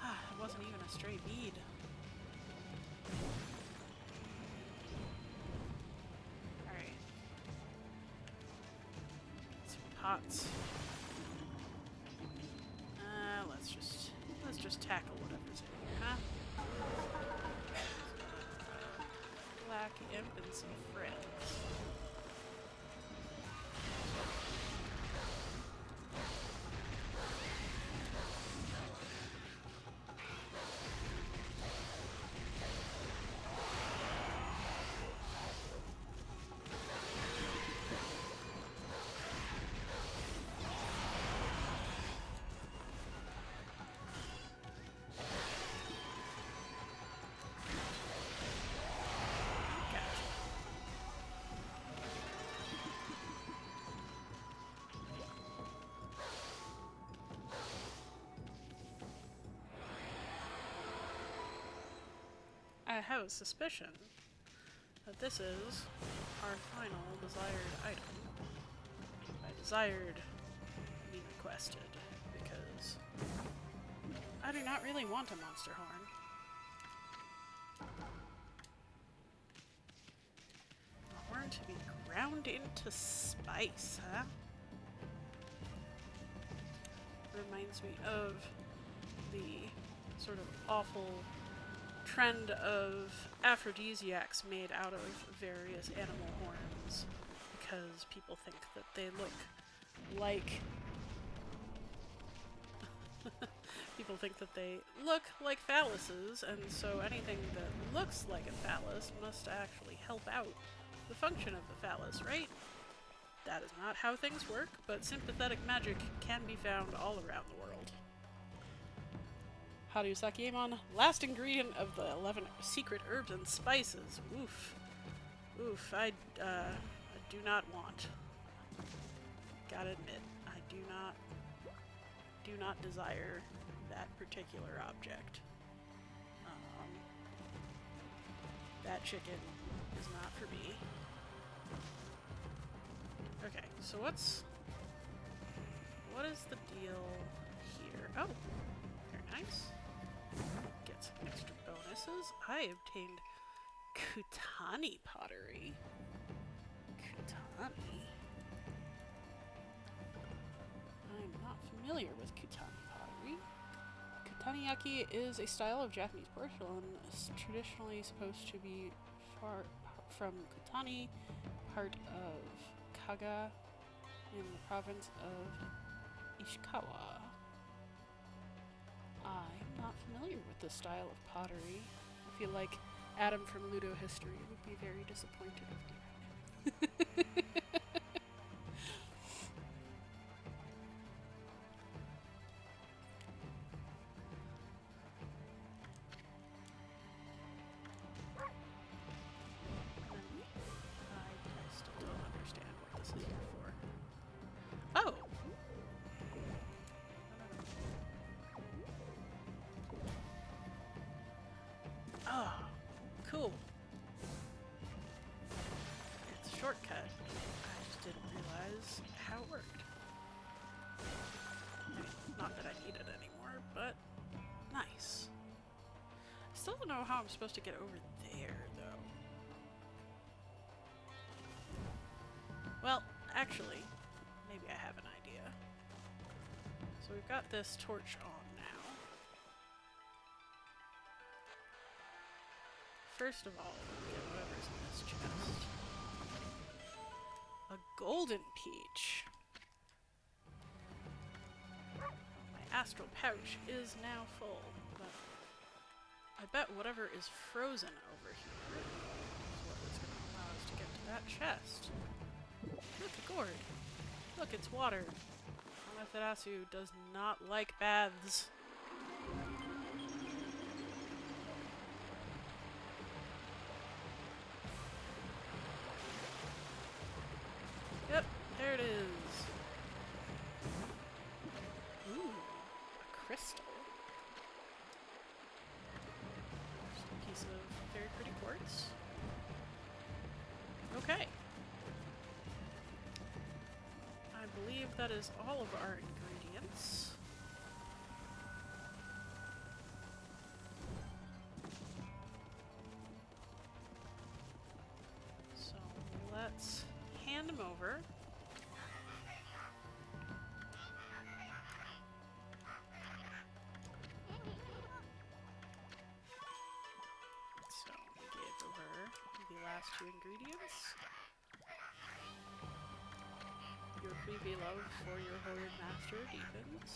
Ah, it wasn't even a stray bead. Alright. Some pots. Let's just tackle whatever's in here, huh? Black imp and some friends. I have a suspicion that this is our final desired item. By desired, I mean requested, because I do not really want a monster horn. A horn to be ground into spice, huh? Reminds me of the sort of awful trend of aphrodisiacs made out of various animal horns because people think that they look like phalluses, and so anything that looks like a phallus must actually help out the function of the phallus, right? That is not how things work, but sympathetic magic can be found all around the world. Harusakiemon, last ingredient of the 11 secret herbs and spices. Oof. Oof, I do not want. Gotta admit, I do not desire that particular object. That chicken is not for me. Okay, so what is the deal here? Oh, very nice. Get some extra bonuses. I obtained Kutani pottery. Kutani? I'm not familiar with Kutani pottery. Kutaniyaki is a style of Japanese porcelain traditionally supposed to be far from Kutani, part of Kaga, in the province of Ishikawa. I'm not familiar with this style of pottery. I feel like Adam from Ludo History would be very disappointed with me. I still don't understand what this is here for. Oh! Oh, cool. It's a shortcut. I just didn't realize how it worked. I mean, not that I need it anymore, but nice. I still don't know how I'm supposed to get over there, though. Well, actually, maybe I have an idea. So we've got this torch on now. First of all, get whatever's in this chest. A golden peach. My astral pouch is now full, but I bet whatever is frozen over here is what is going to allow us to get to that chest. Look, a gourd. Look, it's water. Amaterasu does not like baths. Yep, there it is. Ooh, a crystal. Just a piece of very pretty quartz. Okay. I believe that is all of our ingredients. So let's hand them over. So we gave her the last two ingredients. Your creepy love for your horrid master deepens.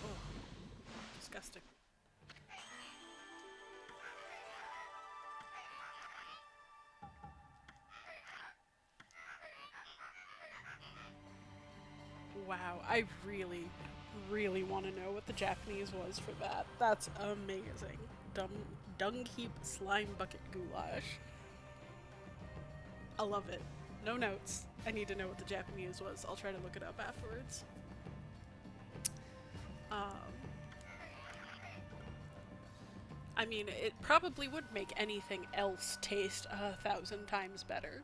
Oh, disgusting. Wow, I really, really want to know what the Japanese was for that. That's amazing. Dung heap slime bucket goulash. I love it. No notes. I need to know what the Japanese was. I'll try to look it up afterwards. I mean, it probably would make anything else taste 1,000 times better.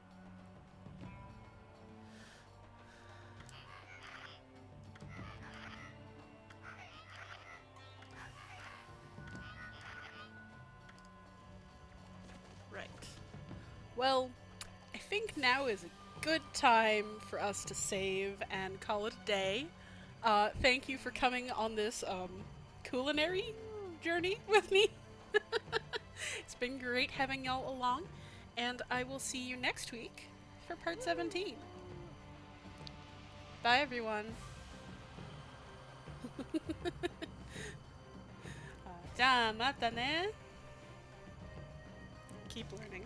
Right. Well, I think now is a good time for us to save and call it a day. Thank you for coming on this culinary journey with me. It's been great having y'all along, and I will see you next week for part 17. Bye, everyone. Ja, mata ne. Keep learning.